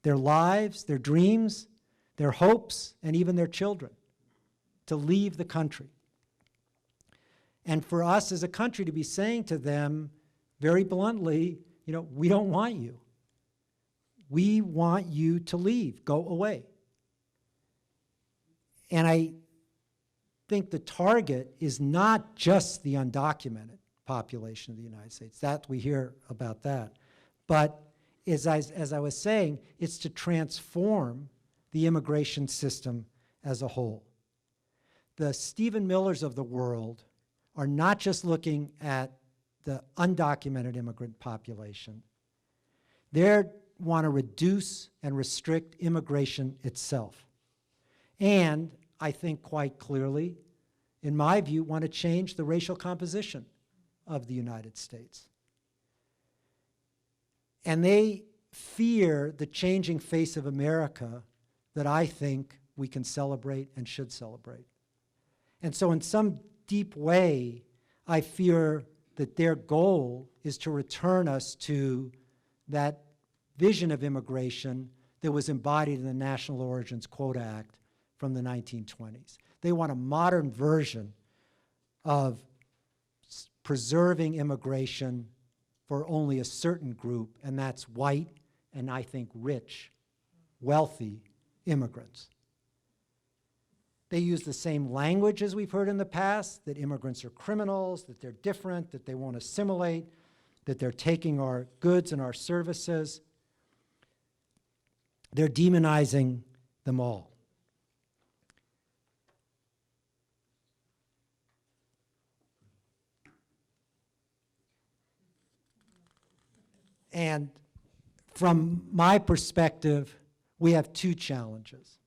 their lives, their dreams, their hopes, and even their children, to leave the country. And for us as a country to be saying to them very bluntly, you know, we don't want you. We want you to leave, go away. And I think the target is not just the undocumented population of the United States. That we hear about that. But as I was saying, it's to transform the immigration system as a whole. The Stephen Millers of the world are not just looking at the undocumented immigrant population. They want to reduce and restrict immigration itself. And I think quite clearly, in my view, want to change the racial composition of the United States. And they fear the changing face of America that I think we can celebrate and should celebrate. And so in some deep way, I fear that their goal is to return us to that vision of immigration that was embodied in the National Origins Quota Act from the 1920s. They want a modern version of preserving immigration for only a certain group, and that's white and I think rich, wealthy immigrants. They use the same language as we've heard in the past, that immigrants are criminals, that they're different, that they won't assimilate, that they're taking our goods and our services. They're demonizing them all. And from my perspective, we have two challenges.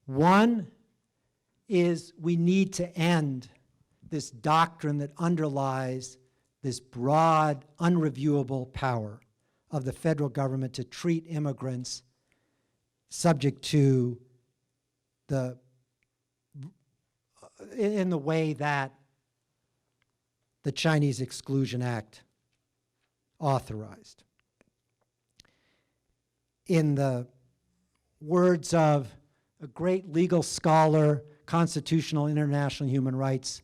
One is we need to end this doctrine that underlies this broad, unreviewable power of the federal government to treat immigrants subject to in the way that the Chinese Exclusion Act authorized. In the words of a great legal scholar, constitutional international human rights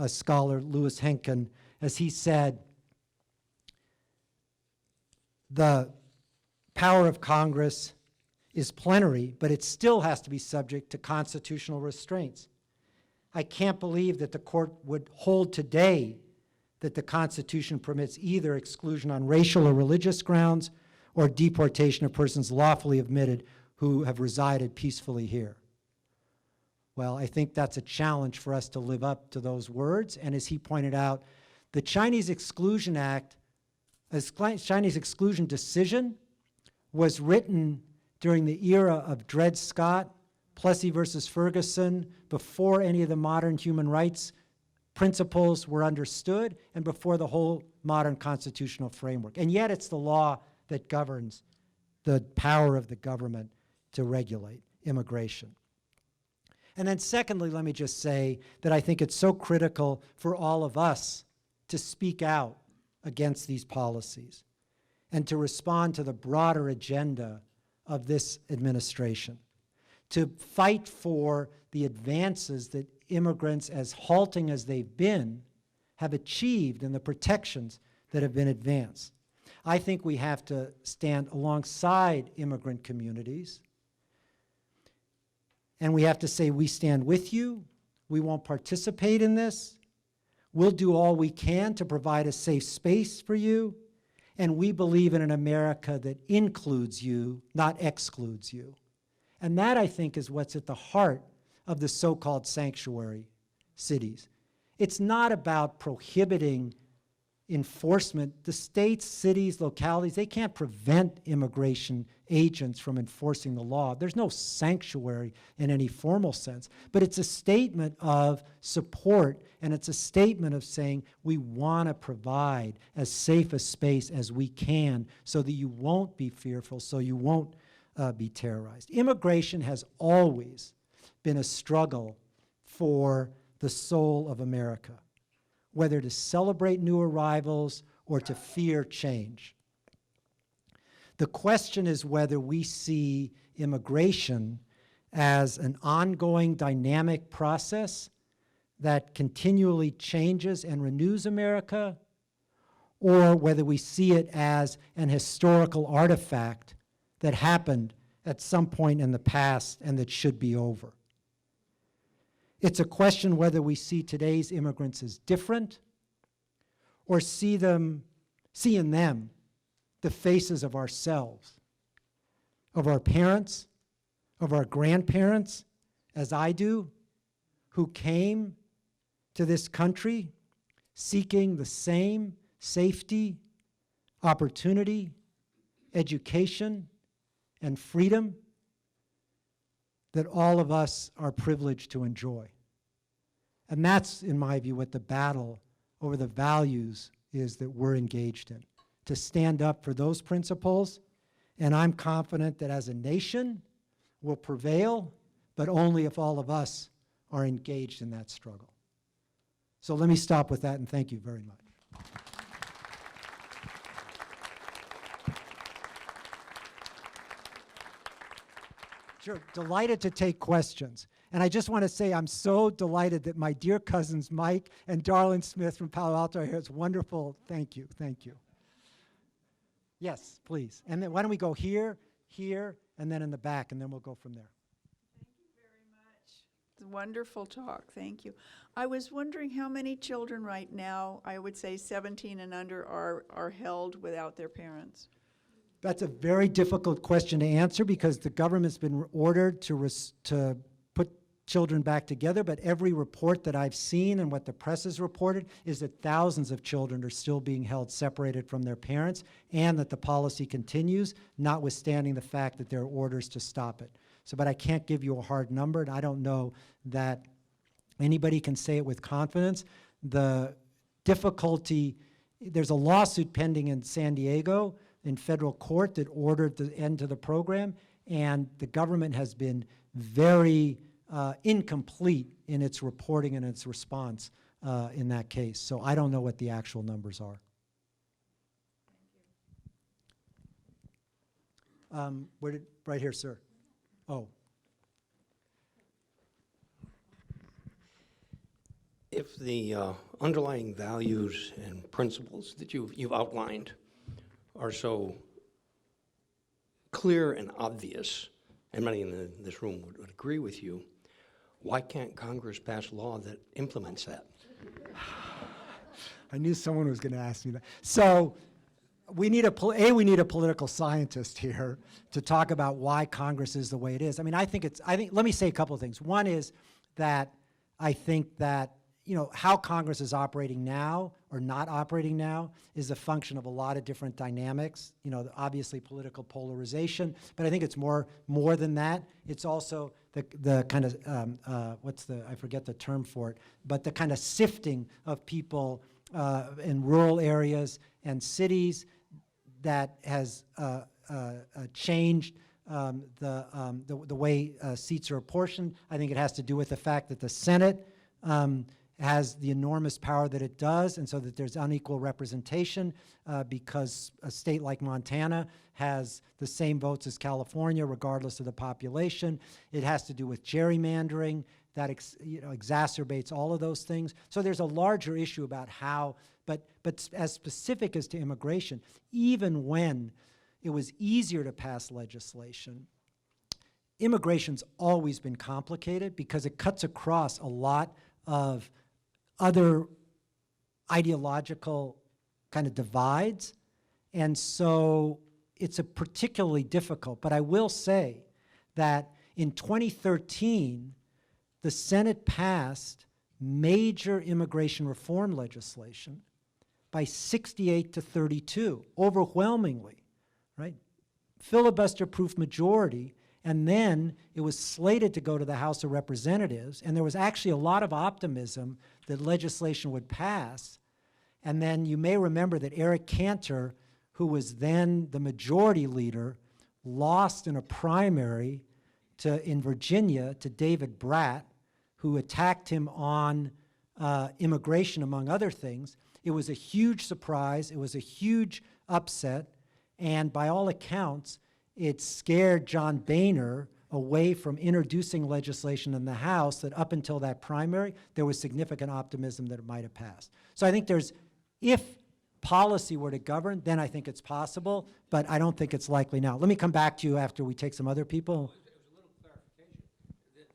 scholar, Louis Henkin, as he said, the power of Congress is plenary, but it still has to be subject to constitutional restraints. I can't believe that the court would hold today that the Constitution permits either exclusion on racial or religious grounds or deportation of persons lawfully admitted who have resided peacefully here. Well, I think that's a challenge for us to live up to those words. And as he pointed out, the Chinese Exclusion Act, Chinese exclusion decision was written during the era of Dred Scott, Plessy versus Ferguson, before any of the modern human rights principles were understood and before the whole modern constitutional framework. And yet it's the law that governs the power of the government to regulate immigration. And then secondly, let me just say that I think it's so critical for all of us to speak out against these policies and to respond to the broader agenda of this administration, to fight for the advances that immigrants, as halting as they've been, have achieved and the protections that have been advanced. I think we have to stand alongside immigrant communities, and we have to say, we stand with you, we won't participate in this, we'll do all we can to provide a safe space for you, And we believe in an America that includes you, not excludes you. And that, I think, is what's at the heart of the so-called sanctuary cities. It's not about prohibiting enforcement. The states, cities, localities, they can't prevent immigration agents from enforcing the law. There's no sanctuary in any formal sense, but it's a statement of support, and it's a statement of saying we want to provide as safe a space as we can so that you won't be fearful, so you won't be terrorized. Immigration has always been a struggle for the soul of America, whether to celebrate new arrivals or to fear change. The question is whether we see immigration as an ongoing dynamic process that continually changes and renews America, or whether we see it as an historical artifact that happened at some point in the past and that should be over. It's a question whether we see today's immigrants as different or see in them the faces of ourselves, of our parents, of our grandparents, as I do, who came to this country seeking the same safety, opportunity, education, and freedom that all of us are privileged to enjoy. And that's, in my view, what the battle over the values is that we're engaged in, to stand up for those principles. And I'm confident that as a nation, we'll prevail, but only if all of us are engaged in that struggle. So let me stop with that, and thank you very much. Sure, delighted to take questions. And I just want to say I'm so delighted that my dear cousins Mike and Darlene Smith from Palo Alto are here. It's wonderful. Thank you, thank you. Yes, please. And then why don't we go here, here, and then in the back, and then we'll go from there. Thank you very much. It's a wonderful talk, thank you. I was wondering how many children right now, I would say 17 and under, are held without their parents? That's a very difficult question to answer because the government's been ordered to put children back together, but every report that I've seen and what the press has reported is that thousands of children are still being held separated from their parents, and that the policy continues, notwithstanding the fact that there are orders to stop it. So, but I can't give you a hard number, and I don't know that anybody can say it with confidence. The difficulty, there's a lawsuit pending in San Diego in federal court that ordered the end to the program, and the government has been very incomplete in its reporting and its response in that case. So I don't know what the actual numbers are. Right here, sir. Oh. If the underlying values and principles that you've outlined are so clear and obvious, and many in this room would agree with you, why can't Congress pass law that implements that? I knew someone was going to ask me that. So we need a political scientist here to talk about why Congress is the way it is. I mean, let me say a couple of things. One is that I think that, you know, how Congress is operating now or not operating now is a function of a lot of different dynamics. You know, obviously political polarization, but I think it's more than that. It's also the kind of, I forget the term for it, but the kind of sifting of people in rural areas and cities that has changed the way seats are apportioned. I think it has to do with the fact that the Senate has the enormous power that it does, and so that there's unequal representation because a state like Montana has the same votes as California, regardless of the population. It has to do with gerrymandering that exacerbates all of those things. So there's a larger issue about how, but as specific as to immigration, even when it was easier to pass legislation, immigration's always been complicated because it cuts across a lot of other ideological kind of divides, And so it's a particularly difficult, but I will say that in 2013, the Senate passed major immigration reform legislation by 68 to 32, overwhelmingly, right? Filibuster-proof majority, and then it was slated to go to the House of Representatives, and there was actually a lot of optimism that legislation would pass. And then you may remember that Eric Cantor, who was then the majority leader, lost in a primary in Virginia to David Bratt, who attacked him on immigration, among other things. It was a huge surprise. It was a huge upset. And by all accounts, it scared John Boehner away from introducing legislation in the House that up until that primary, there was significant optimism that it might have passed. So I think if policy were to govern, then I think it's possible, but I don't think it's likely now. Let me come back to you after we take some other people. It was a little clarification that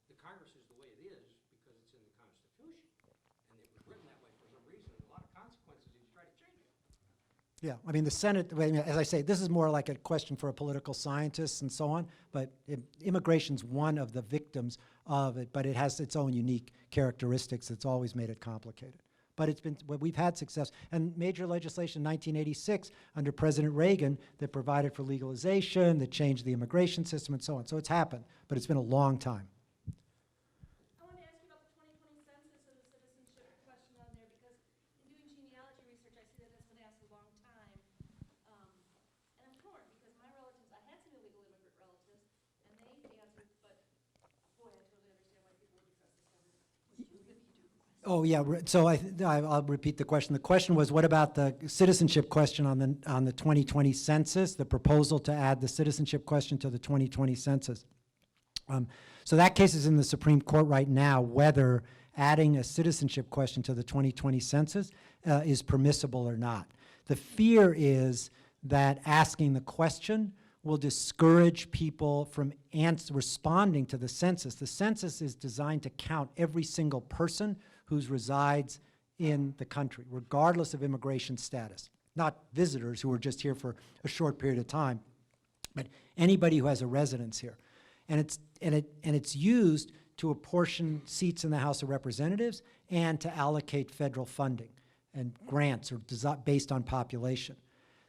the Congress is the way it is because it's in the Constitution, and it was written that way for some reason. A lot of consequences if you try to change it. Yeah, I mean, the Senate, as I say, this is more like a question for a political scientist and so on, but immigration's one of the victims of it, but it has its own unique characteristics that's always made it complicated. But we've had success. And major legislation in 1986 under President Reagan that provided for legalization, that changed the immigration system and so on. So it's happened, but it's been a long time. I want to ask you about the 2020 census and the citizenship question on there, because in doing genealogy research, I see that that's been asked a long time. And I'm torn, because my relatives, I had some illegal immigrant relatives, and they answered, but boy, I totally understand why people would be frustrated. Oh, yeah, so I'll repeat the question. The question was, what about the citizenship question on the 2020 census, the proposal to add the citizenship question to the 2020 census? So that case is in the Supreme Court right now, whether adding a citizenship question to the 2020 census is permissible or not. The fear is that asking the question will discourage people from responding to the census. The census is designed to count every single person who resides in the country, regardless of immigration status. Not visitors who are just here for a short period of time, but anybody who has a residence here. And it's used to apportion seats in the House of Representatives and to allocate federal funding, and grants are based on population.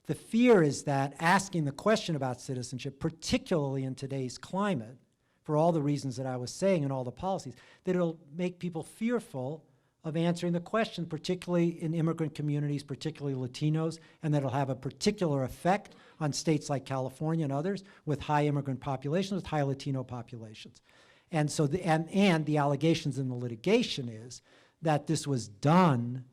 The fear is that asking the question about citizenship, particularly in today's climate, for all the reasons that I was saying and all the policies, that it'll make people fearful of answering the question, particularly in immigrant communities, particularly Latinos, and that'll have a particular effect on states like California and others with high immigrant populations, with high Latino populations. And so and the allegations in the litigation is that this was done,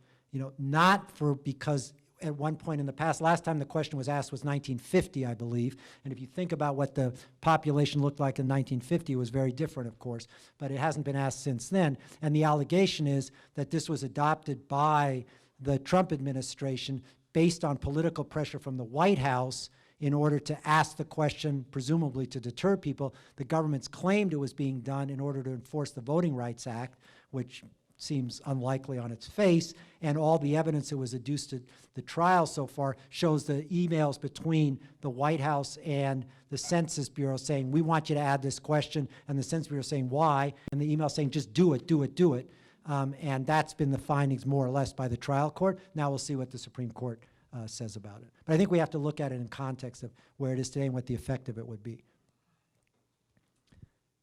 not because at one point in the past, last time the question was asked was 1950, I believe. And if you think about what the population looked like in 1950, it was very different, of course. But it hasn't been asked since then. And the allegation is that this was adopted by the Trump administration based on political pressure from the White House in order to ask the question, presumably to deter people. The government's claimed it was being done in order to enforce the Voting Rights Act, which seems unlikely on its face, and all the evidence that was adduced at the trial so far shows the emails between the White House and the Census Bureau saying, we want you to add this question, and the Census Bureau saying, why? And the email saying, just do it, do it, do it. And that's been the findings, more or less, by the trial court. Now we'll see what the Supreme Court says about it. But I think we have to look at it in context of where it is today and what the effect of it would be.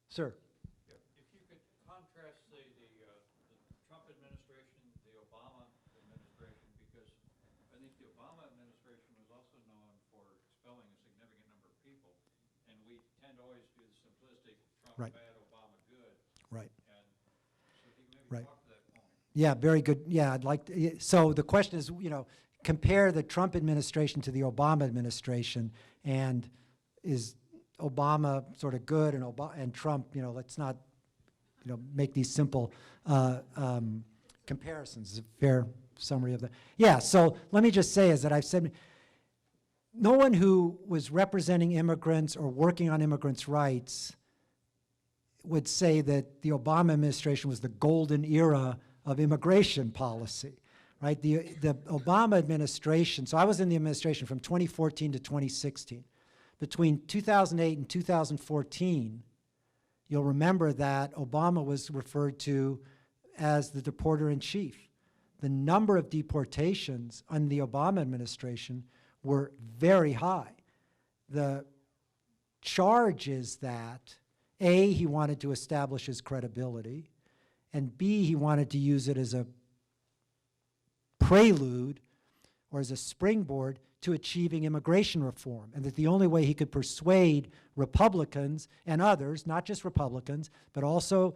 Sir. If you could contrast, say, the Trump administration, the Obama administration, because I think the Obama administration was also known for expelling a significant number of people, and we tend to always do the simplistic Trump Right. bad, Obama good. Right. And so if you could maybe Right. talk to that point. Yeah, very good. Yeah, I'd like to. So the question is, compare the Trump administration to the Obama administration, and is Obama sort of good and Trump, let's not, make these simple comparisons. Is a fair summary of that. Yeah, so let me just say is that I've said, no one who was representing immigrants or working on immigrants' rights would say that the Obama administration was the golden era of immigration policy, right? The Obama administration, so I was in the administration from 2014 to 2016. Between 2008 and 2014, you'll remember that Obama was referred to as the deporter-in-chief. The number of deportations under the Obama administration were very high. The charge is that, A, he wanted to establish his credibility, and B, he wanted to use it as a prelude or as a springboard to achieving immigration reform, and that the only way he could persuade Republicans and others, not just Republicans, but also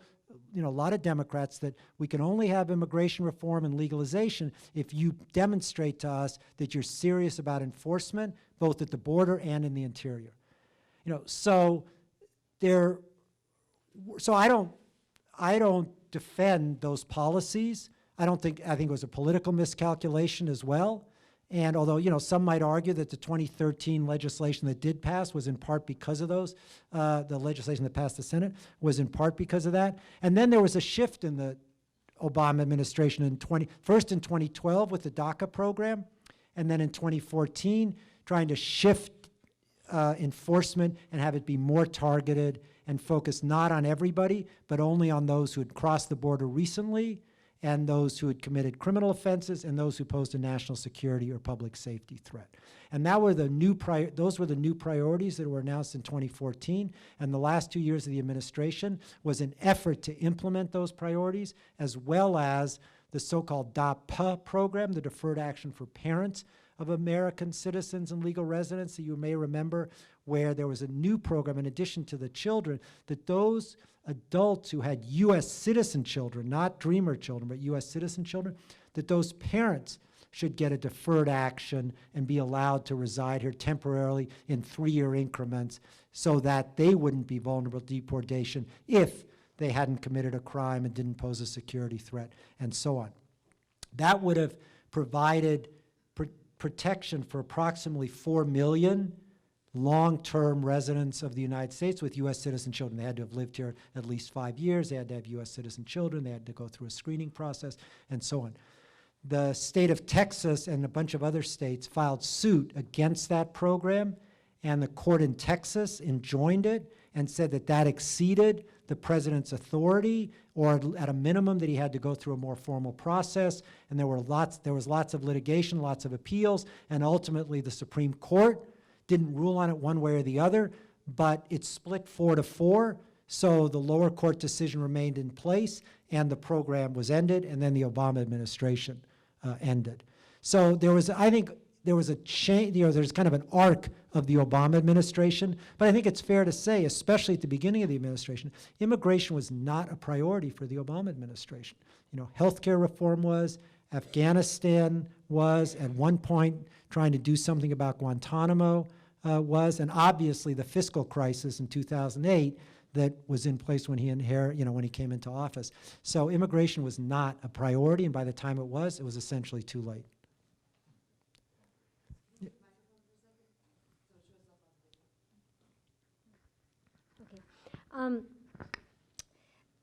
a lot of Democrats, that we can only have immigration reform and legalization if you demonstrate to us that you're serious about enforcement, both at the border and in the interior. So I don't defend those policies. I think it was a political miscalculation as well. And although, some might argue that the 2013 legislation that did pass was in part because of those, the legislation that passed the Senate was in part because of that. And then there was a shift in the Obama administration first in 2012 with the DACA program, and then in 2014 trying to shift enforcement and have it be more targeted and focus not on everybody, but only on those who had crossed the border recently, and those who had committed criminal offenses, and those who posed a national security or public safety threat. And those were the new priorities that were announced in 2014, and the last 2 years of the administration was an effort to implement those priorities, as well as the so-called DAPA program, the Deferred Action for Parents of American citizens and legal residents, that you may remember, where there was a new program in addition to the children, that those adults who had U.S. citizen children, not dreamer children, but U.S. citizen children, that those parents should get a deferred action and be allowed to reside here temporarily in 3-year increments so that they wouldn't be vulnerable to deportation if they hadn't committed a crime and didn't pose a security threat, and so on. That would have provided protection for approximately 4 million long-term residents of the United States with U.S. citizen children. They had to have lived here at least 5 years. They had to have U.S. citizen children. They had to go through a screening process, and so on. The state of Texas and a bunch of other states filed suit against that program, and the court in Texas enjoined it and said that that exceeded the president's authority, or at a minimum that he had to go through a more formal process. And there was lots of litigation, lots of appeals, and ultimately the Supreme Court didn't rule on it one way or the other, but it split 4-4, so the lower court decision remained in place, and the program was ended, and then the Obama administration ended. So I think there was a change, there's kind of an arc of the Obama administration, but I think it's fair to say, especially at the beginning of the administration, immigration was not a priority for the Obama administration. Healthcare reform was, Afghanistan was, at one point trying to do something about Guantanamo was, and obviously the fiscal crisis in 2008 that was in place when he came into office. So immigration was not a priority, and by the time it was essentially too late.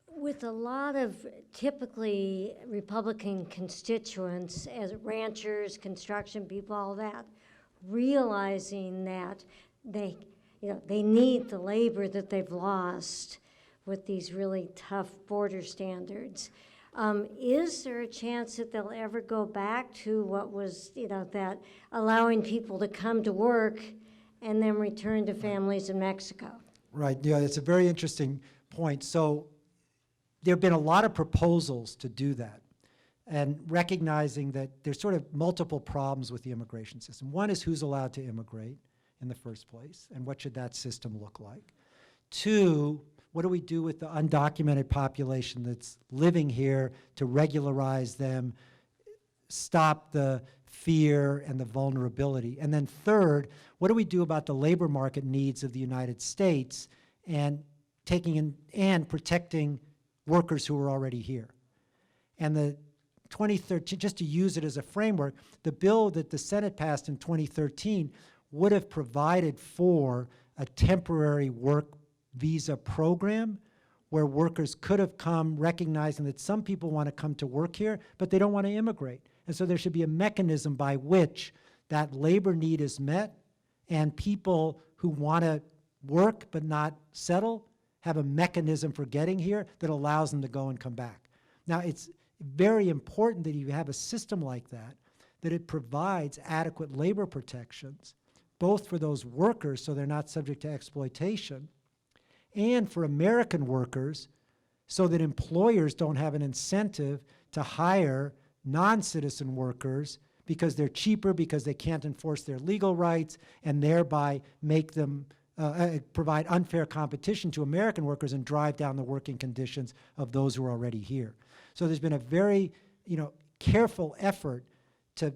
With a lot of typically Republican constituents, as ranchers, construction people, all that, realizing that they need the labor that they've lost with these really tough border standards. Is there a chance that they'll ever go back to what was, that allowing people to come to work and then return to families in Mexico? Right, yeah, it's a very interesting point. So there have been a lot of proposals to do that, and recognizing that there's sort of multiple problems with the immigration system. One is who's allowed to immigrate in the first place, and what should that system look like? 2, what do we do with the undocumented population that's living here to regularize them, stop the fear and the vulnerability? And then 3rd, what do we do about the labor market needs of the United States and protecting workers who are already here? And the 2013, just to use it as a framework, the bill that the Senate passed in 2013 would have provided for a temporary work visa program where workers could have come recognizing that some people want to come to work here, but they don't want to immigrate. And so there should be a mechanism by which that labor need is met, and people who want to work but not settle have a mechanism for getting here that allows them to go and come back. Now, it's very important that you have a system like that, that it provides adequate labor protections, both for those workers so they're not subject to exploitation, and for American workers so that employers don't have an incentive to hire non-citizen workers because they're cheaper, because they can't enforce their legal rights, and thereby make them provide unfair competition to American workers and drive down the working conditions of those who are already here. So there's been a very, careful effort to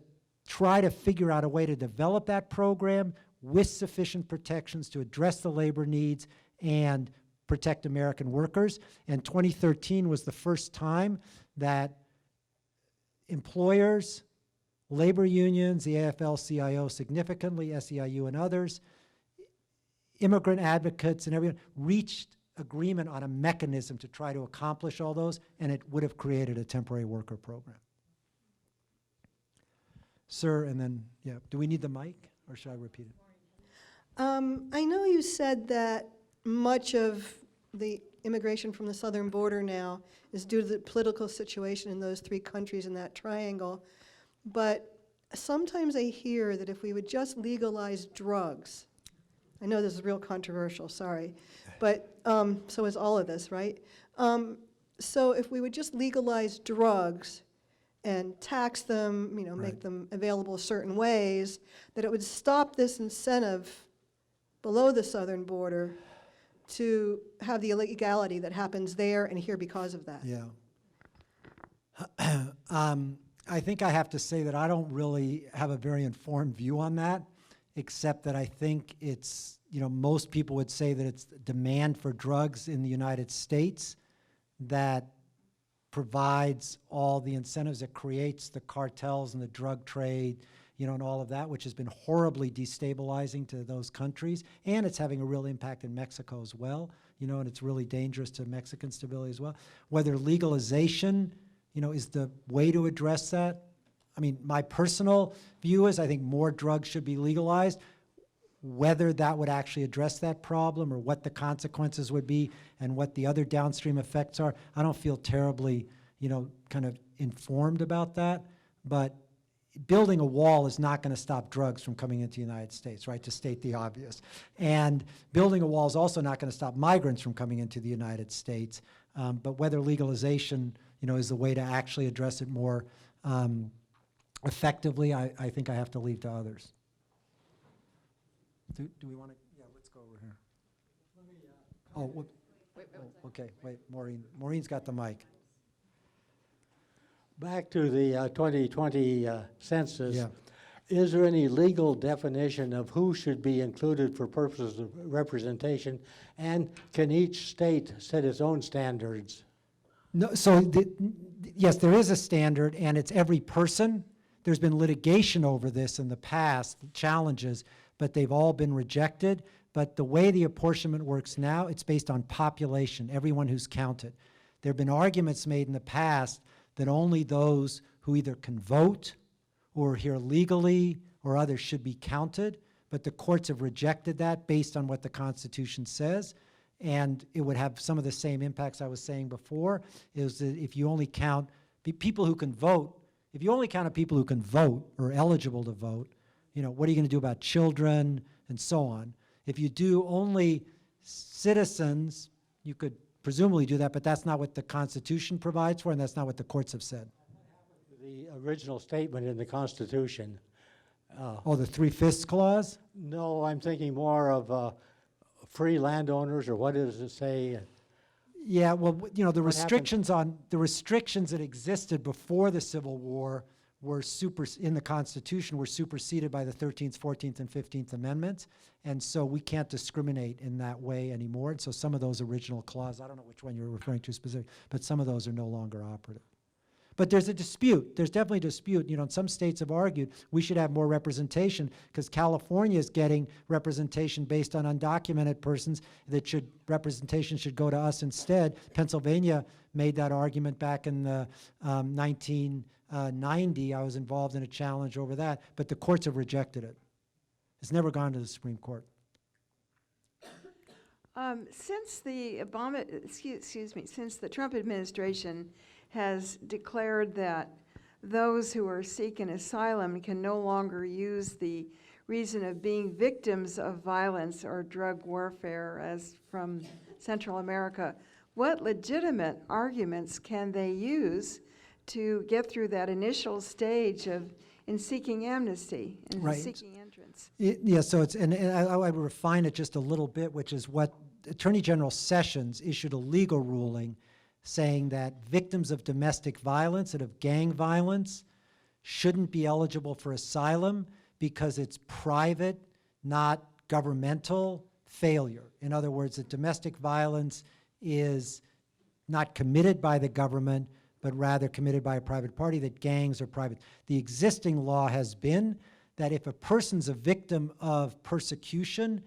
try to figure out a way to develop that program with sufficient protections to address the labor needs and protect American workers. And 2013 was the first time that employers, labor unions, the AFL-CIO significantly, SEIU and others, immigrant advocates and everyone reached agreement on a mechanism to try to accomplish all those, and it would have created a temporary worker program. Sir, and then, yeah, do we need the mic, or should I repeat it? I know you said that much of the immigration from the southern border now is due to the political situation in those three countries in that triangle, but sometimes I hear that if we would just legalize drugs, I know this is real controversial, sorry, but so is all of this, right? So if we would just legalize drugs and tax them, make them available certain ways, that it would stop this incentive below the southern border to have the illegality that happens there and here because of that. Yeah. I think I have to say that I don't really have a very informed view on that, except that I think it's, most people would say that it's demand for drugs in the United States that provides all the incentives, that creates the cartels and the drug trade, and all of that, which has been horribly destabilizing to those countries. And it's having a real impact in Mexico as well, and it's really dangerous to Mexican stability as well. Whether legalization, is the way to address that. I mean, my personal view is I think more drugs should be legalized. Whether that would actually address that problem or what the consequences would be and what the other downstream effects are, I don't feel terribly, kind of informed about that. But building a wall is not going to stop drugs from coming into the United States, right, to state the obvious. And building a wall is also not going to stop migrants from coming into the United States. But whether legalization, is the way to actually address it more effectively, I think I have to leave to others. Do we want to? Yeah, let's go over here. Okay, wait, Maureen. Maureen's got the mic. Back to the 2020 census. Yeah. Is there any legal definition of who should be included for purposes of representation? And can each state set its own standards? No, so yes, there is a standard, and it's every person. There's been litigation over this in the past, challenges, but they've all been rejected. But the way the apportionment works now, it's based on population, everyone who's counted. There have been arguments made in the past that only those who either can vote or are here legally or others should be counted, but the courts have rejected that based on what the Constitution says, and it would have some of the same impacts I was saying before, is that if you only count people who can vote, if you only count people who can vote or eligible to vote, what are you going to do about children and so on? If you do only citizens, you could presumably do that, but that's not what the Constitution provides for, and that's not what the courts have said. The original statement in the Constitution. The 3/5 clause? No, I'm thinking more of free landowners, or what does it say? Yeah, well, the restrictions that existed before the Civil War were in the Constitution were superseded by the 13th, 14th, and 15th Amendments, and so we can't discriminate in that way anymore. And so some of those original clauses, I don't know which one you're referring to specifically, but some of those are no longer operative. But there's a dispute. There's definitely a dispute. And some states have argued we should have more representation because California is getting representation based on undocumented persons. Representation should go to us instead. Pennsylvania made that argument back in the 90, I was involved in a challenge over that, but the courts have rejected it. It's never gone to the Supreme Court. Since the since the Trump administration has declared that those who are seeking asylum can no longer use the reason of being victims of violence or drug warfare as from Central America, what legitimate arguments can they use to get through that initial stage of in seeking amnesty and Right. seeking entrance? Yeah, so it's, and I would refine it just a little bit, which is what Attorney General Sessions issued a legal ruling saying that victims of domestic violence and of gang violence shouldn't be eligible for asylum because it's private, not governmental failure. In other words, that domestic violence is not committed by the government, but rather committed by a private party, that gangs are private. The existing law has been that if a person's a victim of persecution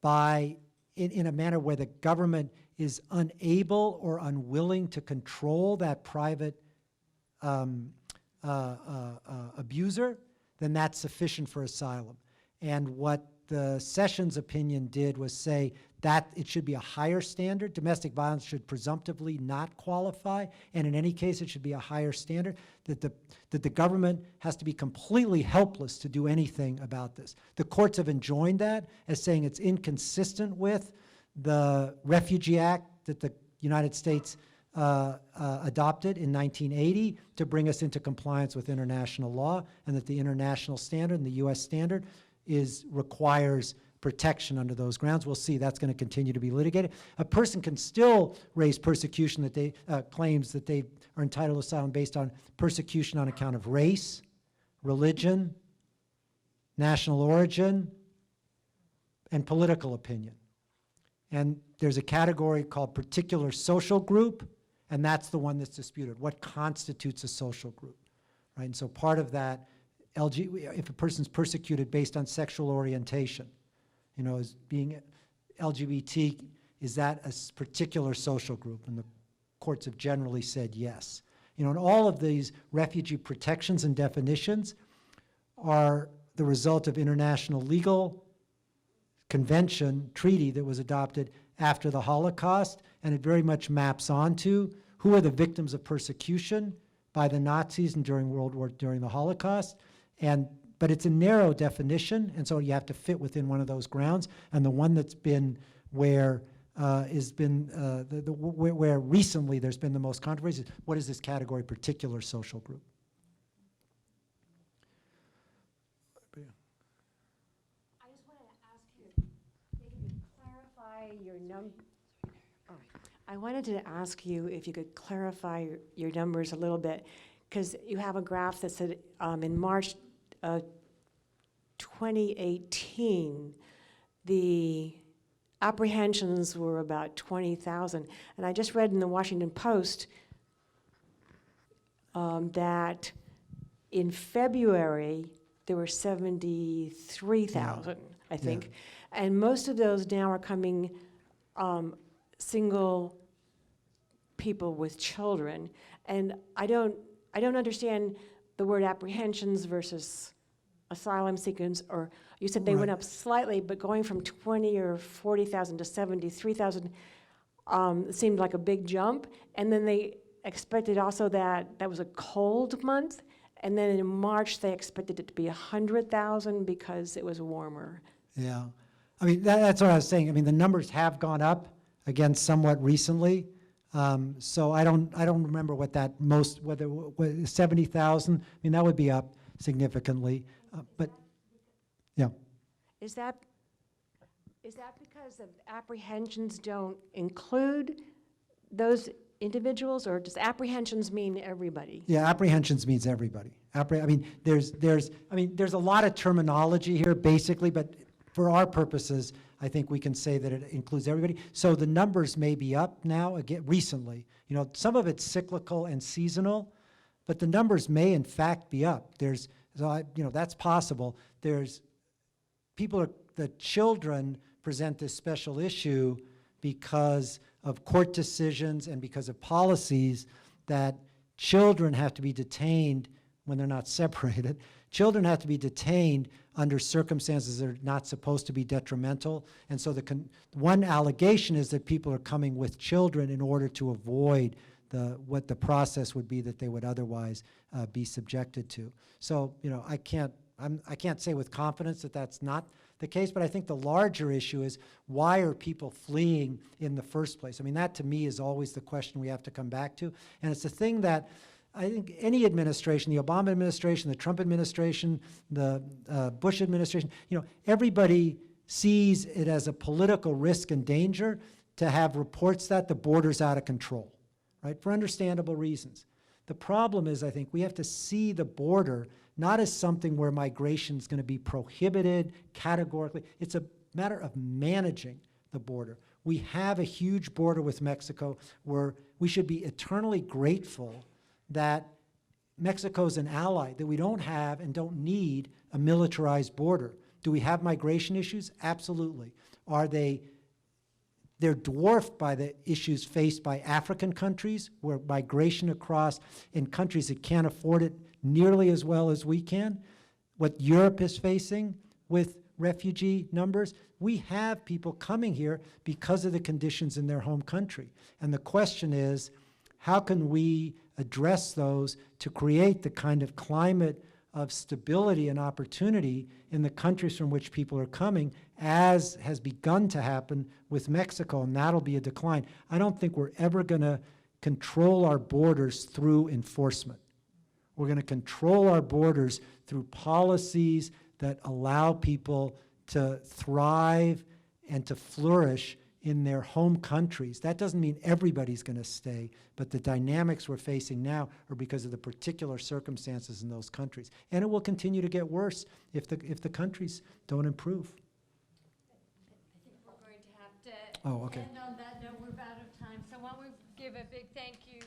in a manner where the government is unable or unwilling to control that private abuser, then that's sufficient for asylum. And what the Sessions opinion did was say that it should be a higher standard. Domestic violence should presumptively not qualify, and in any case, it should be a higher standard, that the government has to be completely helpless to do anything about this. The courts have enjoined that as saying it's inconsistent with the Refugee Act that the United States adopted in 1980 to bring us into compliance with international law, and that the international standard and the U.S. standard requires protection under those grounds. We'll see that's going to continue to be litigated. A person can still raise persecution that they claims that they are entitled to asylum based on persecution on account of race, religion, national origin, and political opinion. And there's a category called particular social group, and that's the one that's disputed. What constitutes a social group, right? And so part of that, if a person's persecuted based on sexual orientation, as being LGBT, is that a particular social group? And the courts have generally said yes. And all of these refugee protections and definitions are the result of international legal convention, treaty that was adopted after the Holocaust, and it very much maps onto who are the victims of persecution by the Nazis and during the Holocaust. But it's a narrow definition, and so you have to fit within one of those grounds. And the one that's been where recently there's been the most controversy is what is this category, particular social group? I just wanted to ask you, maybe you clarify your number. I wanted to ask you if you could clarify your numbers a little bit, because you have a graph that said in March 2018, the apprehensions were about 20,000. And I just read in the Washington Post that in February, there were 73,000, I think. Yeah. And most of those now are coming single people with children. And I don't understand the word apprehensions versus asylum seekers, or you said they went up slightly, but going from 20 or 40,000 to 73,000 seemed like a big jump. And then they expected also that was a cold month, and then in March they expected it to be 100,000 because it was warmer. Yeah, I mean that's what I was saying. I mean the numbers have gone up again somewhat recently. So I don't remember what that whether 70,000. I mean that would be up significantly, but yeah. Is that because the apprehensions don't include those individuals, or does apprehensions mean everybody? Yeah, apprehensions means everybody. There's a lot of terminology here, basically, but for our purposes, I think we can say that it includes everybody. So the numbers may be up now, again, recently. Some of it's cyclical and seasonal, but the numbers may in fact be up. That's possible. The children present this special issue because of court decisions and because of policies that children have to be detained when they're not separated. Children have to be detained under circumstances that are not supposed to be detrimental. And so one allegation is that people are coming with children in order to avoid what the process would be that they would otherwise be subjected to. So, you know, I can't say with confidence that that's not the case, but I think the larger issue is, why are people fleeing in the first place? I mean, that to me is always the question we have to come back to. And it's the thing that I think any administration, the Obama administration, the Trump administration, the Bush administration, you know, everybody sees it as a political risk and danger to have reports that the border's out of control, right? For understandable reasons. The problem is, I think, we have to see the border not as something where migration is going to be prohibited categorically. It's a matter of managing the border. We have a huge border with Mexico where we should be eternally grateful that Mexico's an ally, that we don't have and don't need a militarized border. Do we have migration issues? Absolutely. They're dwarfed by the issues faced by African countries, where migration across in countries that can't afford it nearly as well as we can. What Europe is facing with refugee numbers, we have people coming here because of the conditions in their home country. And the question is, how can we address those to create the kind of climate of stability and opportunity in the countries from which people are coming, as has begun to happen with Mexico, and that'll be a decline. I don't think we're ever going to control our borders through enforcement. We're going to control our borders through policies that allow people to thrive and to flourish in their home countries. That doesn't mean everybody's going to stay, but the dynamics we're facing now are because of the particular circumstances in those countries. And it will continue to get worse if the countries don't improve. I think we're going to have to Oh, okay. end on that note. We're out of time. So why don't we give a big thank you